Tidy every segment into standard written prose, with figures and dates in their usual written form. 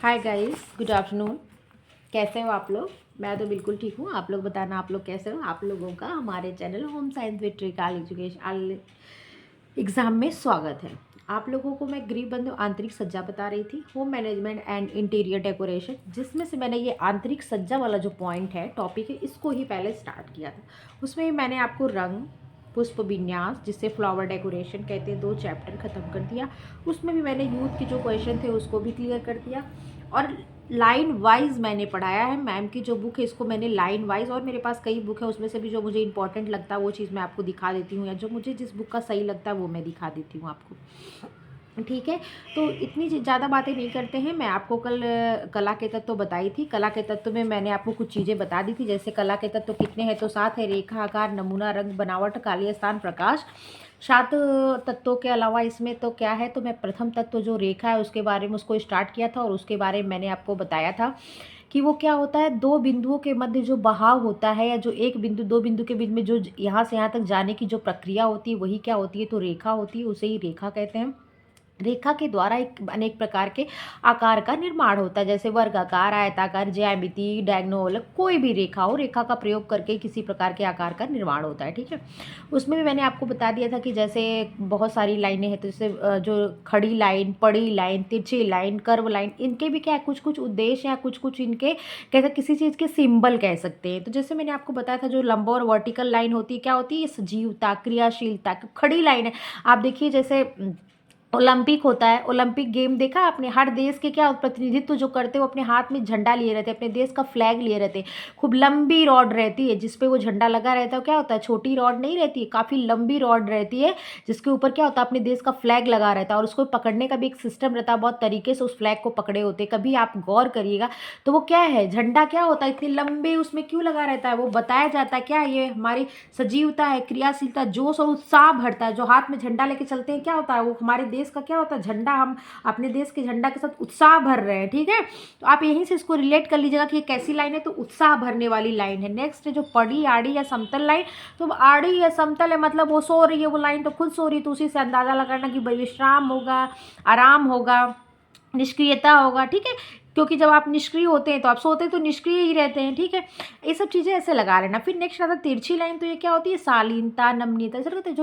Hi guys, good afternoon. कैसे हो आप लोग? मैं तो बिल्कुल ठीक हूँ। आप लोग बताना, आप लोग कैसे हो? आप लोगों का हमारे channel home science with Trikal education exam में स्वागत है। आप लोगों को मैं गृह बंधु आंतरिक सज्जा बता रही थी, home management and interior decoration, जिसमें से मैंने ये आंतरिक सज्जा वाला जो पॉइंट है, टॉपिक है, इसको ही पहले स्टार्ट किया था। उसमें ही मैंने आपको रंग, पुष्प विन्यास, जिससे फ्लावर डेकोरेशन कहते हैं, 2 चैप्टर ख़त्म कर दिया। उसमें भी मैंने यूथ के जो क्वेश्चन थे उसको भी क्लियर कर दिया और लाइन वाइज मैंने पढ़ाया है। मैम की जो बुक है इसको मैंने लाइन वाइज, और मेरे पास कई बुक है, उसमें से भी जो मुझे इंपॉर्टेंट लगता है वो चीज़ मैं आपको दिखा देती हूँ, या जो मुझे जिस बुक का सही लगता है वो मैं दिखा देती हूँ आपको। ठीक है, तो इतनी ज़्यादा बातें नहीं करते हैं। मैं आपको कल कला के तत्व बताई थी। कला के तत्व में मैंने आपको कुछ चीज़ें बता दी थी, जैसे कला के तत्व कितने हैं, तो 7 है। रेखा, आकार, नमूना, रंग, बनावट, कालीय स्थान, प्रकाश। 7 तत्वों के अलावा इसमें तो क्या है, तो मैं प्रथम तत्व जो रेखा है उसके बारे में उसको स्टार्ट किया था, और उसके बारे में मैंने आपको बताया था कि वो क्या होता है, 2 बिंदुओं के मध्य जो बहाव होता है, या जो एक बिंदु 2 बिंदु के बीच में जो यहाँ से यहाँ तक जाने की जो प्रक्रिया होती है वही क्या होती है, तो रेखा होती है। उसे ही रेखा कहते हैं। रेखा के द्वारा एक अनेक प्रकार के आकार का निर्माण होता है, जैसे वर्गाकार, आयताकार, ज्यामिति, डायगोनल, कोई भी रेखा हो, रेखा का प्रयोग करके किसी प्रकार के आकार का निर्माण होता है। ठीक है, उसमें भी मैंने आपको बता दिया था कि जैसे बहुत सारी लाइनें हैं, तो जैसे जो खड़ी लाइन, पड़ी लाइन, तिरछी लाइन, कर्व लाइन, इनके भी क्या है, कुछ कुछ उद्देश्य या कुछ कुछ इनके कैसे किसी चीज़ के सिंबल कह सकते हैं। तो जैसे मैंने आपको बताया था, जो लंबा और वर्टिकल लाइन होती है, क्या होती है, सजीवता, क्रियाशीलता। खड़ी लाइन है, आप देखिए जैसे ओलंपिक होता है, ओलंपिक गेम देखा है आपने, हर देश के क्या प्रतिनिधित्व जो करते हैं वो अपने हाथ में झंडा लिए रहते हैं, अपने देश का फ्लैग लिए रहते हैं। खूब लंबी रॉड रहती है जिसपे वो झंडा लगा रहता है। क्या होता है, छोटी रॉड नहीं रहती है, काफ़ी लंबी रॉड रहती है, जिसके ऊपर क्या होता है, अपने देश का फ्लैग लगा रहता है, और उसको पकड़ने का भी एक सिस्टम रहता है, बहुत तरीके से उस फ्लैग को पकड़े होते हैं। कभी आप गौर करिएगा तो वो क्या है, झंडा क्या होता है, इतनी लंबी उसमें क्यों लगा रहता है, वो बताया जाता है क्या, ये हमारी सजीवता है, क्रियाशीलता, जोश और उत्साह भरता है। जो हाथ में झंडा लेके चलते हैं, क्या होता है, वो हमारे देश का क्या होता है, झंडा। हम अपने देश के झंडा के साथ उत्साह भर रहे हैं। ठीक है, तो आप यहीं से इसको रिलेट कर लीजिएगा कि ये कैसी लाइन है, तो उत्साह भरने वाली लाइन है। नेक्स्ट है जो पड़ी, आड़ी या समतल लाइन। तो आड़ी या समतल है, मतलब वो सो रही है, वो लाइन तो खुद सो रही है, तो उसी से अंदाजा लगाना कि विश्राम होगा, आराम होगा, निष्क्रियता होगा। ठीक है, क्योंकि जब आप निष्क्रिय होते हैं तो आप सोते तो निष्क्रिय ही रहते हैं। ठीक है, ये सब चीज़ें ऐसे लगा लेना। फिर नेक्स्ट आता है तिरछी लाइन। तो ये क्या होती है, शालीनता, नमनीयता। ऐसा कहते हैं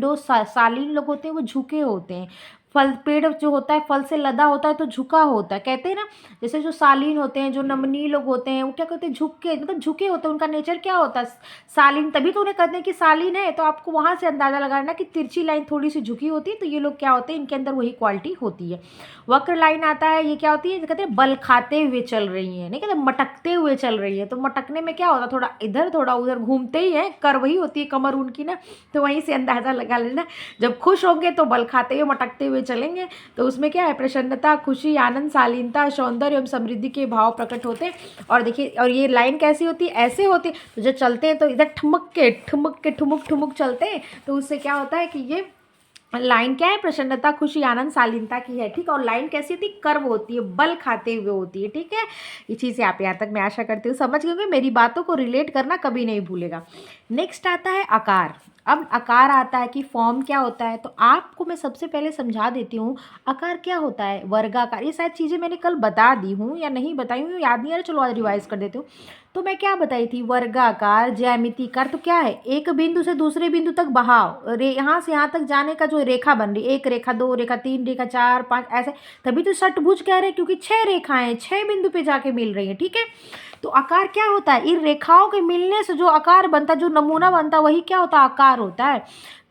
जो शालीन लोग होते हैं वो झुके होते हैं। फल, पेड़ जो होता है फल से लदा होता है तो झुका होता है, कहते हैं ना। जैसे जो शालीन होते हैं, जो नमनीय लोग होते हैं, वो क्या कहते हैं, झुके, मतलब झुके होते हैं, उनका नेचर क्या होता है, शालीन। तभी तो उन्हें कहते हैं कि शालीन है। तो आपको वहाँ से अंदाजा लगाना कि तिरछी लाइन थोड़ी सी झुकी होती है, तो ये लोग क्या होते हैं, इनके अंदर वही क्वालिटी होती है। वक्र लाइन आता है, ये क्या होती है, कहते हैं बल खाते हुए चल रही है, नहीं कहते मटकते हुए चल रही है। तो मटकने में क्या होता है, थोड़ा इधर थोड़ा उधर घूमते ही है, कर वही होती है कमर उनकी ना। तो वहीं से अंदाजा लगा लेना, जब खुश होंगे तो बल खाते हुए मटकते हुए चलेंगे। तो उसमें क्या है, प्रसन्नता, खुशी, आनंद, शालीनता, सौंदर्य एवं समृद्धि के भाव प्रकट होते हैं। और देखिए, और ये लाइन कैसी होती है, ऐसे होती है। तो जब चलते हैं तो इधर ठुमक के ठुमक के ठुमुक ठुमुक चलते हैं, तो उससे क्या होता है कि ये लाइन क्या है, प्रसन्नता, खुशी, आनंद, शालीनता की है। ठीक है, और लाइन कैसी होती है, कर्व होती है, बल खाते हुए होती है। ठीक है, ये चीज़ें आप यहाँ तक मैं आशा करती हूँ समझ गए होंगे। मेरी बातों को रिलेट करना कभी नहीं भूलेगा। नेक्स्ट आता है आकार। अब आकार आता है कि फॉर्म क्या होता है, तो आपको मैं सबसे पहले समझा देती हूँ आकार क्या होता है। वर्गाकार, ये शायद चीज़ें मैंने कल बता दी हूँ या नहीं बताई हूँ, याद नहीं आ रहा, चलो आज रिवाइज कर देती हूँ। तो मैं क्या बताई थी, वर्गाकार, ज्यामितिकार। तो क्या है, एक बिंदु से दूसरे बिंदु तक बहाव, यहाँ से यहाँ तक जाने का जो रेखा बन रही, 1 रेखा, 2 रेखा, 3 रेखा, 4 5 ऐसे, तभी तो षटभुज कह रहे हैं, क्योंकि 6 रेखाएं 6 बिंदु पे जाके मिल रही है। ठीक है, तो आकार क्या होता है, इन रेखाओं के मिलने से जो आकार बनता है, जो नमूना बनता है, वही क्या होता है, आकार होता है।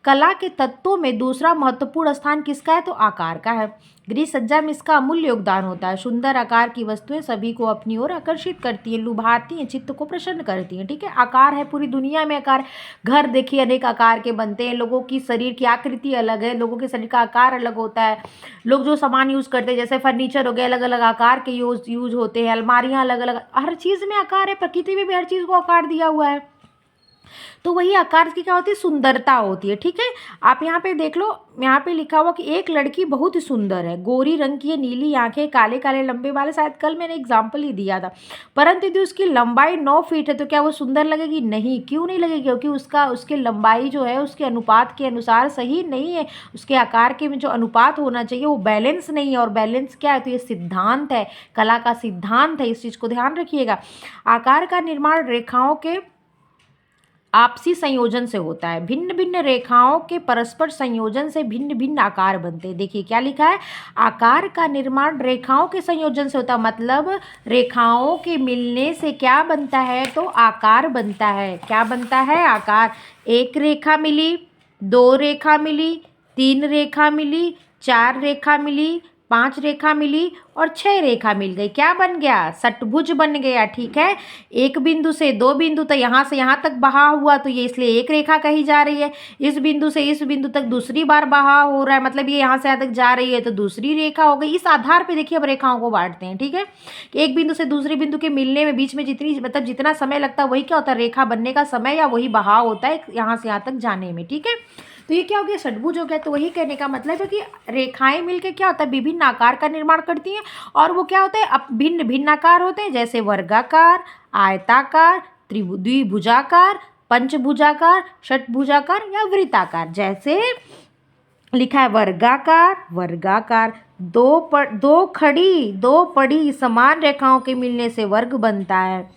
कला के तत्वों में दूसरा महत्वपूर्ण स्थान किसका है, तो आकार का है। गृह सज्जा में इसका अमूल्य योगदान होता है। सुंदर आकार की वस्तुएं सभी को अपनी ओर आकर्षित करती हैं, लुभाती हैं, चित्त को प्रसन्न करती हैं। ठीक है, आकार है, पूरी दुनिया में आकार। घर देखिए अनेक आकार के बनते हैं, लोगों की शरीर की आकृति अलग है, लोगों के शरीर का आकार अलग होता है। लोग जो सामान यूज़ करते हैं, जैसे फर्नीचर हो गया, अलग अलग आकार के यूज होते हैं। अलमारियाँ अलग अलग, हर चीज़ में आकार है, प्रकृति में भी हर चीज़ को आकार दिया हुआ है। तो वही आकार की क्या होती है, सुंदरता होती है। ठीक है, आप यहाँ पे देख लो, यहाँ पे लिखा हुआ कि एक लड़की बहुत ही सुंदर है, गोरी रंग की है, नीली आंखें, काले काले लंबे बाल। शायद कल मैंने एग्जाम्पल ही दिया था। परंतु यदि उसकी लंबाई 9 फीट है तो क्या वो सुंदर लगेगी? नहीं। क्यों नहीं लगेगी? क्योंकि उसके लंबाई जो है उसके अनुपात के अनुसार सही नहीं है। उसके आकार के में जो अनुपात होना चाहिए वो बैलेंस नहीं है। और बैलेंस क्या है? तो ये सिद्धांत है, कला का सिद्धांत है, इस चीज़ को ध्यान रखिएगा। आकार का निर्माण रेखाओं के आपसी संयोजन से होता है। भिन्न भिन्न रेखाओं के परस्पर संयोजन से भिन्न भिन्न आकार बनते हैं। देखिए क्या लिखा है, आकार का निर्माण रेखाओं के संयोजन से होता है। मतलब रेखाओं के मिलने से क्या बनता है? तो आकार बनता है। क्या बनता है? आकार। एक रेखा मिली, 2 रेखा मिली, 3 रेखा मिली, 4 रेखा मिली, 5 रेखा मिली और 6 रेखा मिल गई। क्या बन गया? षटभुज बन गया। ठीक है, एक बिंदु से 2 बिंदु तक, यहाँ से यहाँ तक बहाव हुआ तो ये इसलिए एक रेखा कही जा रही है। इस बिंदु से इस बिंदु तक दूसरी बार बहाव हो रहा है, मतलब ये यहाँ से यहाँ तक जा रही है तो दूसरी रेखा हो गई। इस आधार पे देखिए अब रेखाओं को बांटते हैं। ठीक है, कि एक बिंदु से दूसरे बिंदु के मिलने में बीच में जितनी मतलब जितना समय लगता है वही क्या होता है? रेखा बनने का समय, या वही बहाव होता है यहाँ से यहाँ तक जाने में। ठीक है, तो ये क्या हो गया? षटभुज हो गया। तो वही कहने का मतलब है कि रेखाएं मिलकर क्या होता है? विभिन्न आकार का निर्माण करती हैं। और वो क्या होता है? अब भिन्न भिन्न आकार होते हैं, जैसे वर्गाकार, आयताकार, द्विभुजाकार, पंचभुजाकार, षटभुजाकार या वृत्ताकार। जैसे लिखा है वर्गाकार, वर्गाकार, दो खड़ी दो पड़ी समान रेखाओं के मिलने से वर्ग बनता है।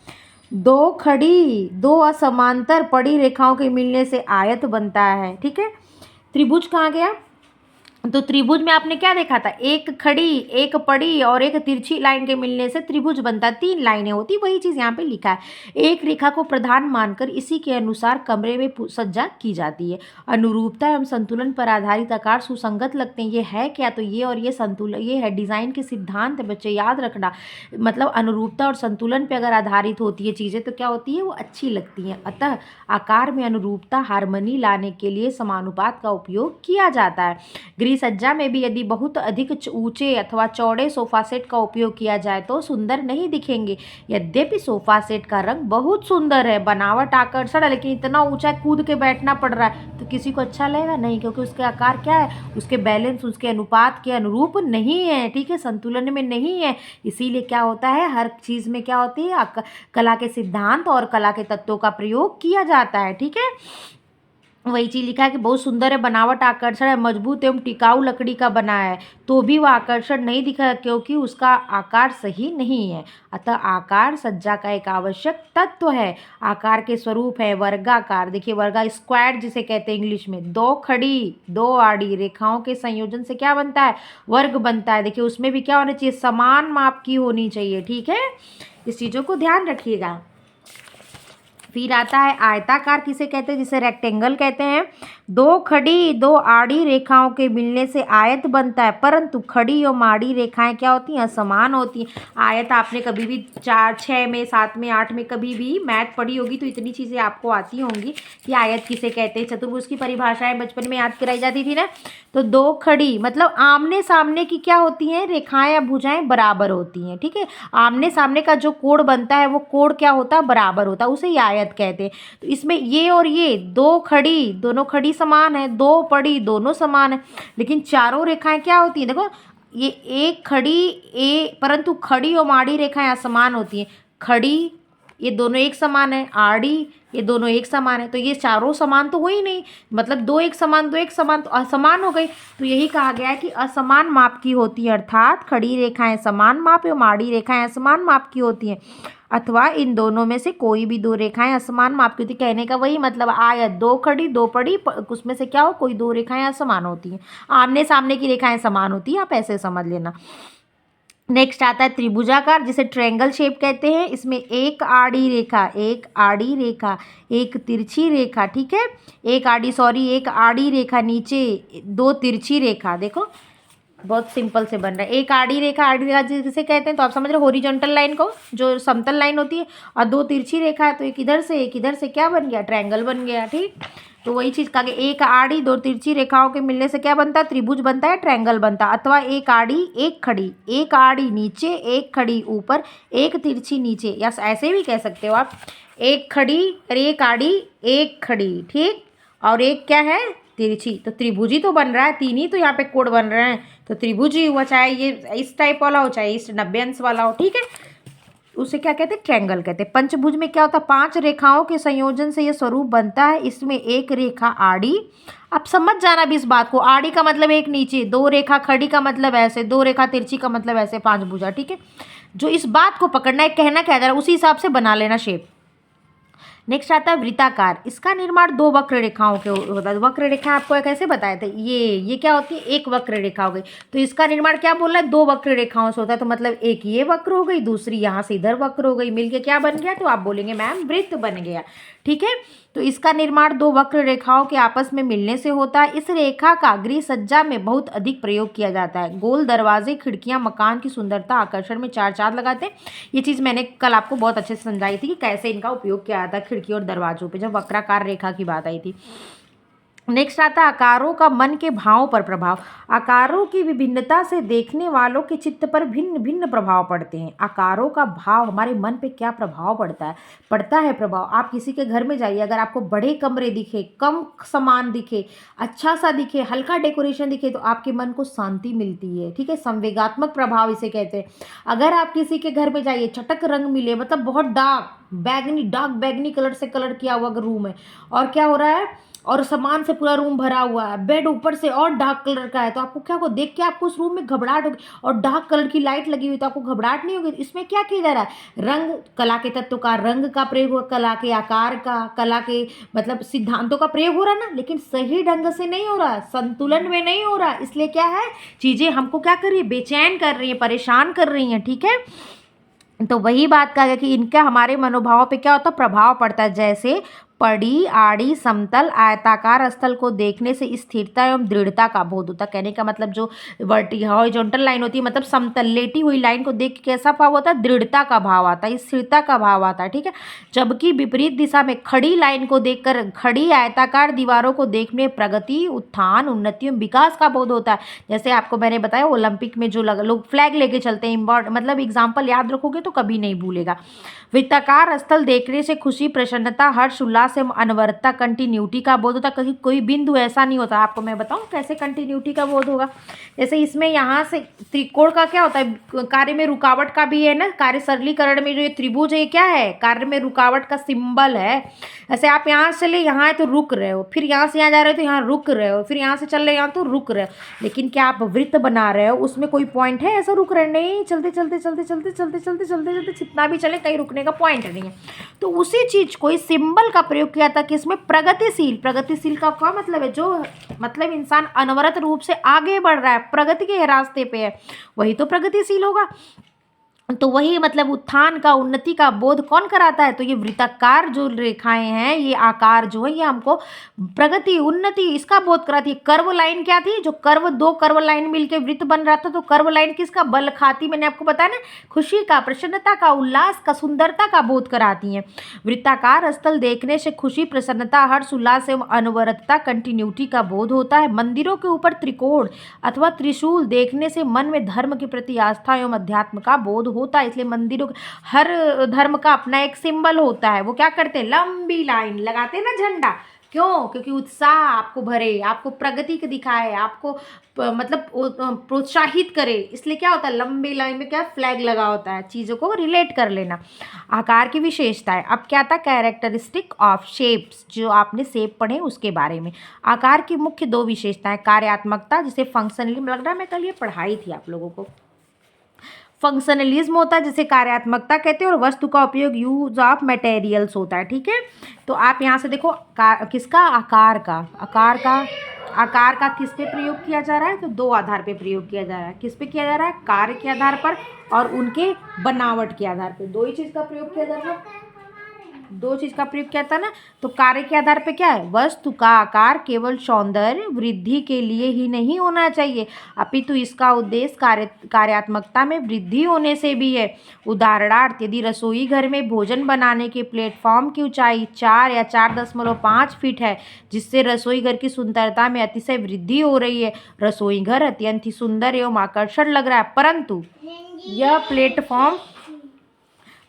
2 खड़ी 2 असमांतर पड़ी रेखाओं के मिलने से आयत बनता है। ठीक है, त्रिभुज कहाँ गया? तो त्रिभुज में आपने क्या देखा था? एक खड़ी, एक पड़ी और एक तिरछी लाइन के मिलने से त्रिभुज बनता। 3 लाइनें होती, वही चीज़ यहाँ पे लिखा है। एक रेखा को प्रधान मानकर इसी के अनुसार कमरे में सज्जा की जाती है। अनुरूपता एवं संतुलन पर आधारित आकार सुसंगत लगते हैं। ये है क्या? तो ये और ये संतुलन, ये है डिज़ाइन के सिद्धांत है बच्चे, याद रखना। मतलब अनुरूपता और संतुलन पर अगर आधारित होती है चीज़ें तो क्या होती है? वो अच्छी लगती हैं। अतः आकार में अनुरूपता, हार्मनी लाने के लिए समानुपात का उपयोग किया जाता है। सज्जा में भी यदि बहुत अधिक ऊंचे अथवा चौड़े सोफा सेट का उपयोग किया जाए तो सुंदर नहीं दिखेंगे। यद्यपि सोफा सेट का रंग बहुत सुंदर है, बनावट आकर्षण है, लेकिन इतना ऊंचा कूद के बैठना पड़ रहा है तो किसी को अच्छा लगेगा नहीं, क्योंकि उसके आकार क्या है? उसके बैलेंस, उसके अनुपात के अनुरूप नहीं है। ठीक है, संतुलन में नहीं है। इसीलिए क्या होता है? हर चीज़ में क्या होती है? कला के सिद्धांत और कला के तत्वों का प्रयोग किया जाता है। ठीक है, वही चीज़ लिखा है कि बहुत सुंदर है, बनावट आकर्षण है, मजबूत एवं टिकाऊ लकड़ी का बना है, तो भी वह आकर्षण नहीं दिखा क्योंकि उसका आकार सही नहीं है। अतः आकार सज्जा का एक आवश्यक तत्व है। आकार के स्वरूप है वर्गाकार। देखिए वर्गा, स्क्वायर जिसे कहते हैं इंग्लिश में। 2 खड़ी 2 आड़ी रेखाओं के संयोजन से क्या बनता है? वर्ग बनता है। देखिए उसमें भी क्या होना चाहिए? समान माप की होनी चाहिए। ठीक है, इस चीज़ों को ध्यान रखिएगा। फिर आता है आयताकार, किसे कहते हैं? जिसे रेक्टेंगल कहते हैं। 2 खड़ी 2 आड़ी रेखाओं के मिलने से आयत बनता है, परंतु खड़ी और आड़ी रेखाएं क्या होती हैं? असमान होती हैं। आयत आपने कभी भी 4, 6 में, 7 में, 8 में कभी भी मैथ पढ़ी होगी तो इतनी चीज़ें आपको आती होंगी कि आयत किसे कहते हैं। चतुर्भुज की परिभाषाएं बचपन में याद कराई जाती थी ना। तो 2 खड़ी मतलब आमने सामने की क्या होती हैं? रेखाएं या भुजाएं बराबर होती हैं। ठीक है, आमने सामने का जो कोण बनता है वो कोण क्या होता है? बराबर होता है, उसे आयत कहते हैं। तो इसमें ये और ये 2 खड़ी, दोनों खड़ी समान है, 2 पड़ी दोनों समान है, लेकिन चारों रेखाएं क्या होती हैं? देखो ये एक खड़ी परंतु खड़ी और आड़ी रेखाएं असमान होती हैं। खड़ी ये दोनों एक समान है, आड़ी ये दोनों एक समान है, तो ये चारों समान तो हो ही नहीं। मतलब 2 एक समान 2 एक समान तो असमान हो गई। तो यही कहा गया है कि असमान माप की होती है, अर्थात खड़ी रेखाएं समान माप एवं आड़ी रेखाएं असमान माप की होती हैं, अथवा इन दोनों में से कोई भी 2 रेखाएं असमान माप की होती। कहने का वही मतलब, आयत 2 खड़ी 2 पड़ी, उसमें से क्या हो? कोई 2 रेखाएं असमान होती हैं। आमने सामने की रेखाएं समान होती हैं, आप ऐसे समझ लेना। नेक्स्ट आता है त्रिभुजाकार, जिसे ट्रायंगल शेप कहते हैं। इसमें एक आड़ी रेखा, एक तिरछी रेखा। ठीक है, एक आड़ी रेखा नीचे, 2 तिरछी रेखा। देखो बहुत सिंपल से बन रहा है। एक आड़ी रेखा जिसे कहते हैं तो आप समझ रहे हो हॉरिजॉन्टल लाइन को, जो समतल लाइन होती है, और 2 तिरछी रेखा है तो एक इधर से क्या बन गया? ट्रायंगल बन गया। ठीक, तो वही चीज़ कहा, एक आड़ी 2 तिरछी रेखाओं के मिलने से क्या बनता है? त्रिभुज बनता है, ट्रायंगल बनता है। अथवा एक आड़ी एक खड़ी, एक आड़ी नीचे एक खड़ी ऊपर, एक तिरछी नीचे, या ऐसे भी कह सकते हो आप, एक खड़ी और एक आड़ी, एक खड़ी, ठीक। और एक क्या है, तिरछी। तो त्रिभुजी तो बन रहा है, तीन ही तो यहाँ पे कोड बन रहे हैं, तो त्रिभुजी हुआ, चाहे ये इस टाइप वाला हो चाहे इस 90 अंश वाला हो, ठीक है। उसे क्या कहते हैं, ट्रायंगल कहते हैं। पंचभुज में क्या होता है, 5 रेखाओं के संयोजन से ये स्वरूप बनता है। इसमें एक रेखा आड़ी, अब समझ जाना भी इस बात को, आड़ी का मतलब एक नीचे, 2 रेखा खड़ी का मतलब ऐसे, 2 रेखा तिरछी का मतलब ऐसे, 5 भुजा, ठीक है। जो इस बात को पकड़ना है, कहना क्या जा रहा है, उसी हिसाब से बना लेना शेप। नेक्स्ट आता है वृत्ताकार। इसका निर्माण 2 वक्र रेखाओं के होता है। वक्र रेखा आपको कैसे बताए थे, ये क्या होती है, एक वक्र रेखा हो गई। तो इसका निर्माण क्या बोल रहा है, 2 वक्र रेखाओं से होता है। तो मतलब एक ये वक्र हो गई, दूसरी यहाँ से इधर वक्र हो गई, मिलके क्या बन गया, तो आप बोलेंगे मैम वृत्त बन गया, ठीक है। तो इसका निर्माण 2 वक्र रेखाओं के आपस में मिलने से होता है। इस रेखा का गृह सज्जा में बहुत अधिक प्रयोग किया जाता है। गोल दरवाजे, खिड़कियां मकान की सुंदरता आकर्षण में 4 चांद लगाते हैं। ये चीज़ मैंने कल आपको बहुत अच्छे से समझाई थी कि कैसे इनका उपयोग किया जाता है खिड़की और दरवाजों पे, जब वक्राकार रेखा की बात आई थी। नेक्स्ट आता है आकारों का मन के भावों पर प्रभाव। आकारों की विभिन्नता से देखने वालों के चित्त पर भिन्न भिन्न प्रभाव पड़ते हैं। आकारों का भाव हमारे मन पे क्या प्रभाव पड़ता है प्रभाव। आप किसी के घर में जाइए, अगर आपको बड़े कमरे दिखे, कम सामान दिखे, अच्छा सा दिखे, हल्का डेकोरेशन दिखे, तो आपके मन को शांति मिलती है, ठीक है। संवेगात्मक प्रभाव इसे कहते हैं। अगर आप किसी के घर में जाइए, चटक रंग मिले, मतलब बहुत डार्क बैगनी कलर से कलर किया हुआ रूम है, और क्या हो रहा है, और सामान से पूरा रूम भरा हुआ है, बेड ऊपर से और डार्क कलर का है, तो आपको क्या होगा, देख के आपको उस रूम में घबराहट होगी। और डार्क कलर की लाइट लगी हुई, तो आपको घबराहट नहीं होगी। इसमें क्या किया जा रहा है, रंग, कला के तत्व का, रंग का प्रयोग हो, कला के आकार का, कला के मतलब सिद्धांतों का प्रयोग हो रहा है ना, लेकिन सही ढंग से नहीं हो रहा, संतुलन में नहीं हो रहा। इसलिए क्या है, चीजें हमको क्या कर रही है, बेचैन कर रही है, परेशान कर रही हैं, ठीक है। तो वही बात कहा गया कि इनका हमारे मनोभाव पे क्या होता है, प्रभाव पड़ता है। जैसे पड़ी, आड़ी, समतल, आयताकार स्थल को देखने से स्थिरता एवं दृढ़ता का बोध होता है। कहने का मतलब जो हॉरिजॉन्टल लाइन होती है, मतलब समतल लेटी हुई लाइन को देख के कैसा भाव होता है, दृढ़ता का भाव आता है, स्थिरता का भाव आता है, ठीक है। जबकि विपरीत दिशा में खड़ी लाइन को देखकर, खड़ी आयताकार दीवारों को देखने प्रगति, उत्थान, उन्नति एवं विकास का बोध होता है। जैसे आपको मैंने बताया, ओलंपिक में जो लोग फ्लैग लेके चलते हैं, मतलब एग्जाम्पल याद रखोगे तो कभी नहीं भूलेगा। वृत्ताकार स्थल देखने से खुशी, प्रसन्नता, हर्ष, उल्लास एवं अनवरतता, कंटिन्यूटी का बोध होता है। कहीं कोई बिंदु ऐसा नहीं होता। आपको मैं बताऊं कैसे कंटिन्यूटी का बोध होगा। जैसे इसमें यहाँ से त्रिकोण का क्या होता है, कार्य में रुकावट का भी है ना, कार्य सरलीकरण में जो ये त्रिभुज है, क्या है, कार्य में रुकावट का सिंबल है। ऐसे आप यहाँ से चले, यहाँ है तो रुक रहे हो, फिर यहाँ से यहाँ जा रहे हो तो यहाँ रुक रहे हो, फिर यहाँ से चल रहे यहाँ तो रुक रहे हो। लेकिन क्या आप वृत्त बना रहे हो, उसमें कोई पॉइंट है ऐसा रुक रहे, नहीं, चलते चलते चलते चलते चलते चलते चलते चलते जितना भी चले, कहीं रुकने का पॉइंट नहीं है। तो उसी चीज को, इस सिंबल का प्रयोग किया था कि इसमें प्रगतिशील का क्या मतलब है, जो मतलब इंसान अनवरत रूप से आगे बढ़ रहा है, प्रगति के रास्ते पे है, वही तो प्रगतिशील होगा। तो वही मतलब उत्थान का, उन्नति का बोध कौन कराता है, तो ये वृत्ताकार जो रेखाएं हैं, ये आकार जो है, ये हमको प्रगति, उन्नति, इसका बोध कराती है। कर्व लाइन क्या थी, जो कर्व, 2 कर्व लाइन मिलके वृत्त बन रहा था, तो कर्व लाइन किसका बल खाती, मैंने आपको बताया ना, खुशी का, प्रसन्नता का, उल्लास का, सुंदरता का बोध कराती है। वृत्ताकार स्थल देखने से खुशी, प्रसन्नता, हर्ष, उल्लास एवं अनवरतता, कंटिन्यूटी का बोध होता है। मंदिरों के ऊपर त्रिकोण अथवा त्रिशूल देखने से मन में धर्म के प्रति आस्था एवं अध्यात्म का बोध होता है। इसलिए मंदिरों, हर धर्म का अपना एक सिंबल होता है। वो क्या करते हैं, लंबी लाइन लगाते हैं ना झंडा, क्यों, क्योंकि उत्साह आपको भरे, आपको प्रगति को दिखाए, आपको मतलब प्रोत्साहित करे। इसलिए क्या होता है, लंबी लाइन में क्या फ्लैग लगा होता है, चीज़ों को रिलेट कर लेना। आकार की विशेषताएं, अब क्या था, कैरेक्टरिस्टिक ऑफ शेप्स, जो आपने शेप पढ़े उसके बारे में। आकार की मुख्य 2 विशेषताएं, कार्यात्मकता, जिसे फंक्शनलिज्म, लग रहा है मैं कल ये पढ़ाई थी आप लोगों को। फंक्शनलिज्म होता है जिसे कार्यात्मकता कहते हैं, और वस्तु का उपयोग, यूज ऑफ मटेरियल्स होता है, ठीक है। तो आप यहाँ से देखो, किसका, आकार का किस पे प्रयोग किया जा रहा है, तो 2 आधार पे प्रयोग किया जा रहा है। किस पे किया जा रहा है, कार्य के आधार पर और उनके बनावट के आधार पर, 2 ही चीज़ का प्रयोग किया जा रहा है। 2 चीज का प्रयोग किया था ना। तो कार्य के आधार पे क्या है, वस्तु का आकार केवल सौंदर्य वृद्धि के लिए ही नहीं होना चाहिए, अपितु इसका उद्देश्य कार्यात्मकता में वृद्धि होने से भी है। उदाहरणार्थ, यदि रसोई घर में भोजन बनाने के प्लेटफॉर्म की ऊंचाई 4 या 4.5 फीट है, जिससे रसोई घर की सुंदरता में अतिशय वृद्धि हो रही है, रसोई घर अत्यंत ही सुंदर एवं आकर्षण लग रहा है, परंतु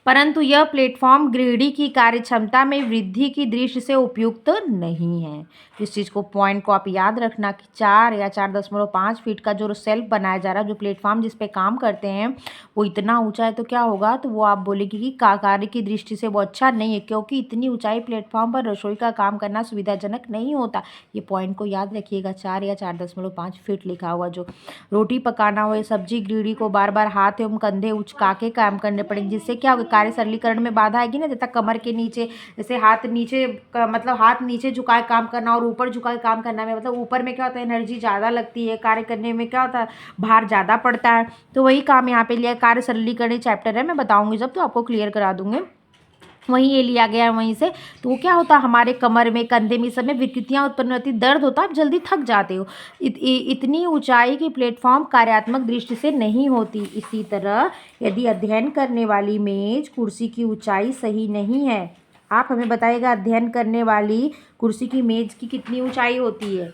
परंतु यह प्लेटफॉर्म ग्रेडी की कार्यक्षमता में वृद्धि की दृष्टि से उपयुक्त नहीं है। इस चीज़ को पॉइंट को आप याद रखना कि 4 या 4.5 फीट का जो सेल्फ बनाया जा रहा है, जो प्लेटफॉर्म जिस पे काम करते हैं वो इतना ऊंचा है, तो क्या होगा, तो वो आप बोलेगी कि कार्य की दृष्टि से वो अच्छा नहीं है, क्योंकि इतनी ऊंचाई प्लेटफॉर्म पर रसोई का काम करना सुविधाजनक नहीं होता। ये पॉइंट को याद रखिएगा, 4 या 4.5 फीट लिखा हुआ। जो रोटी पकाना हो, सब्जी ग्रेडी को बार बार हाथ एवं कंधे उचका के काम करने पड़ेंगे, जिससे क्या होगा, कार्य सरलीकरण में बाधा आएगी ना। जैसा कमर के नीचे, जैसे हाथ नीचे मतलब हाथ नीचे झुकाए काम करना और ऊपर झुकाए काम करना में, मतलब ऊपर में क्या होता है, एनर्जी ज़्यादा लगती है, कार्य करने में क्या होता है, भार ज़्यादा पड़ता है। तो वही काम यहाँ पे लिया, कार्य सरलीकरण चैप्टर है, मैं बताऊंगी जब तो आपको क्लियर करा दूंगी। वहीं ये लिया गया है वहीं से। तो क्या होता है, हमारे कमर में, कंधे में, सब में विकृतियाँ उत्पन्न होती, दर्द होता है, आप जल्दी थक जाते हो। इतनी ऊंचाई की प्लेटफॉर्म कार्यात्मक दृष्टि से नहीं होती। इसी तरह यदि अध्ययन करने वाली मेज कुर्सी की ऊंचाई सही नहीं है, आप हमें बताइएगा अध्ययन करने वाली कुर्सी की मेज की कितनी ऊंचाई होती है,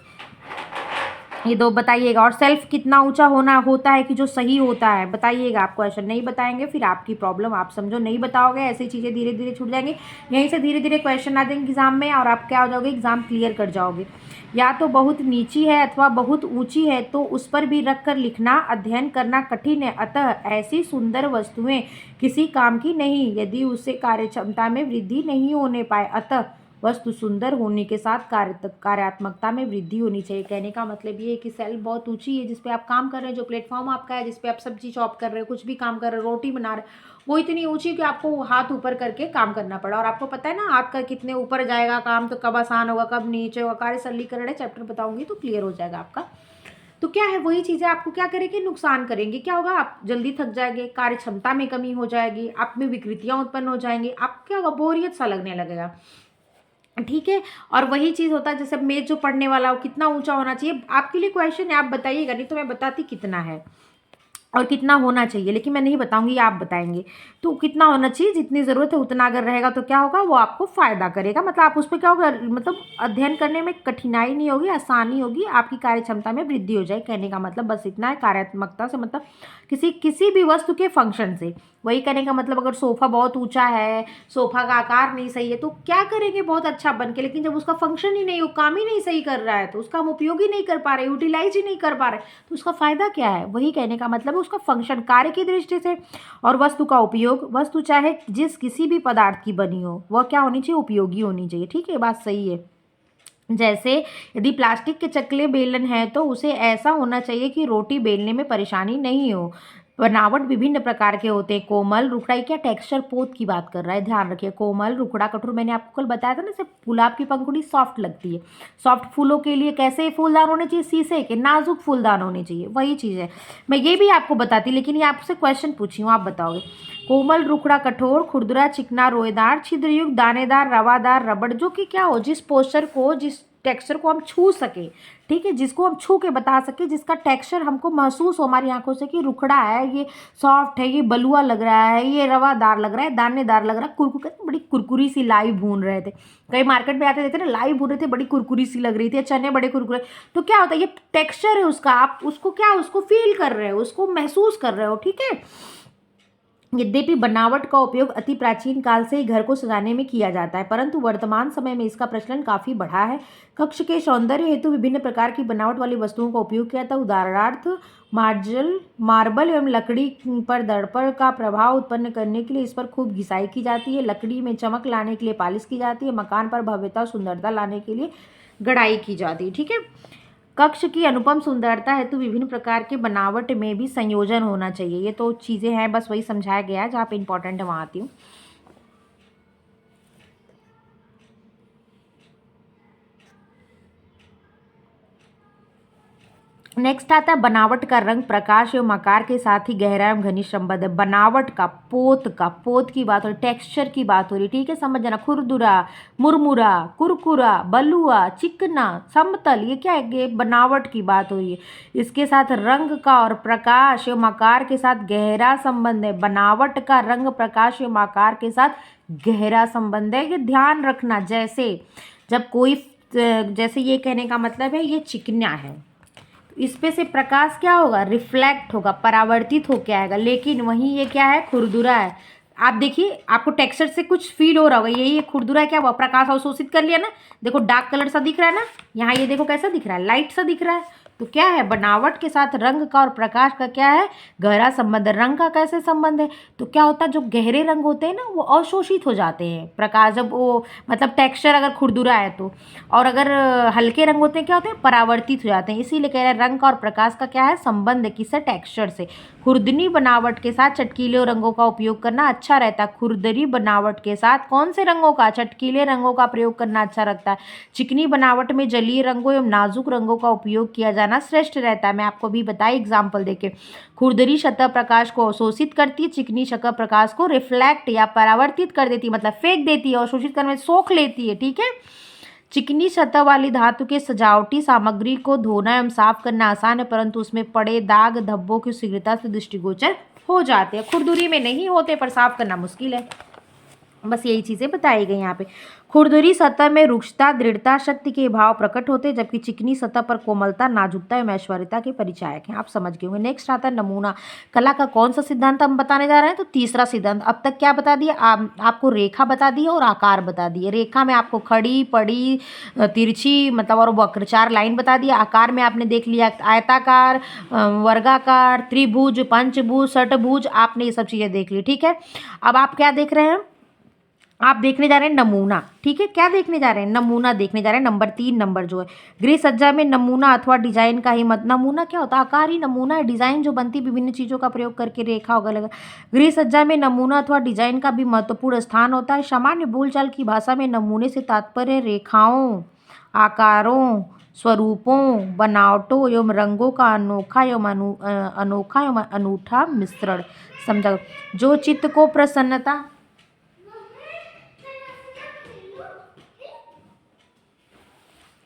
ये दो बताइएगा। और सेल्फ कितना ऊंचा होता है कि जो सही होता है, बताइएगा। आप क्वेश्चन नहीं बताएंगे फिर आपकी प्रॉब्लम, आप समझो नहीं बताओगे, ऐसी चीज़ें धीरे धीरे छूट जाएंगी। यहीं से धीरे धीरे क्वेश्चन आ जाएंगे एग्जाम में और आप क्या हो जाओगे, एग्जाम क्लियर कर जाओगे। या तो बहुत नीची है अथवा बहुत ऊंची है, तो उस पर भी रख कर लिखना, अध्ययन करना कठिन है। अतः ऐसी सुंदर वस्तुएं किसी काम की नहीं यदि उससे कार्यक्षमता में वृद्धि नहीं होने पाए। अतः वस्तु सुंदर होने के साथ कार्यात्मकता में वृद्धि होनी चाहिए। कहने का मतलब ये है कि सेल बहुत ऊंची है जिस पे आप काम कर रहे हैं, जो प्लेटफॉर्म आपका है जिस पे आप सब्जी चॉप कर रहे हो, कुछ भी काम कर रहे हो, रोटी बना रहे हो, वो इतनी ऊंची कि आपको हाथ ऊपर करके काम करना पड़ा। और आपको पता है ना, हाथ का कितने ऊपर जाएगा काम, तो कब आसान होगा कब नीचे होगा। कार्य सरलीकरण है चैप्टर बताऊंगी तो क्लियर हो जाएगा आपका। तो क्या है, वही चीज़ें आपको क्या करेंगे, नुकसान करेंगे। क्या होगा, आप जल्दी थक जाएंगे, कार्य क्षमता में कमी हो जाएगी, आप में विकृतियां उत्पन्न हो जाएंगी, आप क्या होगा, बोरियत सा लगने लगेगा। ठीक है। और वही चीज़ होता है जैसे मेज जो पढ़ने वाला हो, कितना ऊंचा होना चाहिए, आपके लिए क्वेश्चन है, आप बताइएगा, नहीं तो मैं बताती कितना है और कितना होना चाहिए, लेकिन मैं नहीं बताऊंगी, आप बताएंगे। तो कितना होना चाहिए, जितनी ज़रूरत है उतना अगर रहेगा तो क्या होगा, वो आपको फ़ायदा करेगा। मतलब आप उस पर क्या होगा, मतलब अध्ययन करने में कठिनाई नहीं होगी, आसानी होगी, आपकी कार्य क्षमता में वृद्धि हो जाए। कहने का मतलब बस इतना है। कार्यात्मकता से मतलब किसी भी वस्तु के फंक्शन से। वही कहने का मतलब, अगर सोफ़ा बहुत ऊंचा है, सोफ़ा का आकार नहीं सही है, तो क्या करेंगे, बहुत अच्छा बन के, लेकिन जब उसका फंक्शन ही नहीं, वो काम ही नहीं सही कर रहा है, तो उसका हम उपयोग ही नहीं कर पा रहे, यूटिलाइज ही नहीं कर पा रहे, तो उसका फ़ायदा क्या है। वही कहने का मतलब उसका फंक्शन कार्य की दृष्टि से। और वस्तु का उपयोग, वस्तु चाहे जिस किसी भी पदार्थ की बनी हो, वह क्या होनी चाहिए, उपयोगी होनी चाहिए। ठीक है, बात सही है। जैसे यदि प्लास्टिक के चकले बेलन है तो उसे ऐसा होना चाहिए कि रोटी बेलने में परेशानी नहीं हो। बनावट विभिन्न प्रकार के होते हैं, कोमल, रुखड़ा, क्या टेक्सचर पोत की बात कर रहा है, ध्यान रखिए। कोमल, रुखड़ा, कठोर, मैंने आपको कल बताया था ना, जैसे गुलाब की पंखुड़ी सॉफ्ट लगती है। सॉफ्ट फूलों के लिए कैसे फूलदान होने चाहिए, शीशे के नाजुक फूलदान होने चाहिए। वही चीज़ है, मैं ये भी आपको बताती, लेकिन ये आपसे क्वेश्चन पूछी हूँ, आप बताओगे। कोमल, रुखड़ा, कठोर, खुरदुरा, चिकना, रोएदार, छिद्रयुक्त, दानेदार, रवादार, रबड़, जो कि क्या हो, जिस पोस्चर को, जिस टेक्सचर को हम छू सके, ठीक है, जिसको हम छू के बता सके, जिसका टेक्सचर हमको महसूस हो हमारी आंखों से कि रुखड़ा है, ये सॉफ्ट है, ये बलुआ लग रहा है, ये रवादार लग रहा है, दानेदार लग रहा है, बड़ी कुरकुरी सी लाई भून रहे थे, कई मार्केट में आते थे ना, लाई भून रहे थे, बड़ी कुरकुरी सी लग रही थी, चने बड़े कुरकुरे। तो क्या होता है, ये टेक्सचर है उसका, आप उसको क्या, उसको फील कर रहे हो, उसको महसूस कर रहे हो। ठीक है। यद्यपि बनावट का उपयोग अति प्राचीन काल से ही घर को सजाने में किया जाता है, परंतु वर्तमान समय में इसका प्रचलन काफी बढ़ा है। कक्ष के सौंदर्य हेतु विभिन्न प्रकार की बनावट वाली वस्तुओं का उपयोग किया जाता है। उदाहरणार्थ मार्बल एवं लकड़ी पर दर्पण का प्रभाव उत्पन्न करने के लिए इस पर खूब घिसाई की जाती है। लकड़ी में चमक लाने के लिए पालिश की जाती है। मकान पर भव्यता सुंदरता लाने के लिए गड़ाई की जाती है। ठीक है। कक्ष की अनुपम सुंदरता हेतु विभिन्न प्रकार के बनावट में भी संयोजन होना चाहिए। ये तो चीज़ें हैं, बस वही समझाया गया है, जहाँ पे इंपॉर्टेंट है वहाँ आती हूँ। नेक्स्ट आता है बनावट का रंग, प्रकाश एवं आकार के साथ ही गहरा एवं घनिष्ठ संबंध है। बनावट का, पोत की बात हो रही, टेक्सचर की बात हो रही। ठीक है, समझ जाना। खुरदुरा, मुरमुरा, कुरकुरा, बलुआ, चिकना, समतल, ये क्या है, ये बनावट की बात हो रही है। इसके साथ रंग का और प्रकाश एवं आकार के साथ गहरा संबंध है। बनावट का रंग, प्रकाश एवं आकार के साथ गहरा संबंध है, ये ध्यान रखना। जैसे जब कोई, जैसे ये कहने का मतलब है, ये चिकना है, इस पे से प्रकाश क्या होगा, रिफ्लेक्ट होगा, परावर्तित होके आएगा। लेकिन वहीं ये क्या है, खुरदुरा है, आप देखिए, आपको टेक्सचर से कुछ फील हो रहा होगा, यही खुरदुरा क्या हुआ, प्रकाश अवशोषित कर लिया ना। देखो डार्क कलर सा दिख रहा है ना, यहाँ ये देखो कैसा दिख रहा है, लाइट सा दिख रहा है। तो क्या है, बनावट के साथ रंग का और प्रकाश का क्या है, गहरा संबंध है। रंग का कैसे संबंध है, तो क्या होता है, जो गहरे रंग होते हैं ना वो अवशोषित हो जाते हैं प्रकाश, जब वो मतलब टेक्सचर अगर खुरदुरा है तो। और अगर हल्के रंग होते हैं क्या होते हैं, परावर्तित हो जाते हैं। इसीलिए कह रहे हैं रंग का और प्रकाश का क्या है संबंध है, किससे, टेक्सचर से। खुरदनी बनावट के साथ चटकीले रंगों का उपयोग करना अच्छा रहता है। खुरदरी बनावट के साथ कौन से रंगों का, चटकीले रंगों का प्रयोग करना अच्छा लगता है। चिकनी बनावट में जलीय रंगों एवं नाजुक रंगों का उपयोग किया जाना श्रेष्ठ रहता है। मैं आपको अभी बताई एग्जाम्पल देके। खुरदरी सतह प्रकाश को अवशोषित करती है, चिकनी सतह प्रकाश को रिफ्लेक्ट या परावर्तित कर देती है, मतलब फेंक देती है, अवशोषित करने में सोख लेती है। ठीक है। चिकनी सतह वाली धातु के सजावटी सामग्री को धोना एवं साफ करना आसान है, परंतु उसमें पड़े दाग धब्बों की शीघ्रता से दृष्टिगोचर हो जाते हैं। खुरदुरी में नहीं होते पर साफ करना मुश्किल है। बस यही चीज़ें बताई गई यहाँ पे। खुरदुरी सतह में रुक्षता, दृढ़ता, शक्ति के भाव प्रकट होते हैं, जबकि चिकनी सतह पर कोमलता, नाजुकता एवं ऐश्वर्यता के परिचायक हैं। आप समझ गए होंगे। नेक्स्ट आता है नमूना। कला का कौन सा सिद्धांत हम बताने जा रहे हैं, तो तीसरा सिद्धांत। अब तक क्या बता दिया, आपको रेखा बता दी और आकार बता दिए। रेखा में आपको खड़ी, पड़ी, तिरछी मतलब और वक्र, 4 लाइन बता दिया। आकार में आपने देख लिया आयताकार, वर्गाकार, त्रिभुज, पंचभुज, षटभुज, आपने ये सब चीज़ें देख ली। ठीक है। अब आप क्या देख रहे हैं, आप देखने जा रहे हैं नमूना। ठीक है, क्या देखने जा रहे हैं, नमूना देखने जा रहे हैं। नंबर 3 नंबर जो है, गृह सज्जा में नमूना अथवा डिजाइन का ही मत। नमूना क्या होता है, आकार ही नमूना है। डिजाइन जो बनती विभिन्न चीज़ों का प्रयोग करके, रेखा वगैरह। गृह सज्जा में नमूना अथवा डिजाइन का भी महत्वपूर्ण स्थान होता है। सामान्य बोलचाल की भाषा में नमूने से तात्पर्य रेखाओं, आकारों, स्वरूपों, बनावटों एवं रंगों का अनोखा एवं अनूठा मिश्रण। समझा। जो चित्त को प्रसन्नता,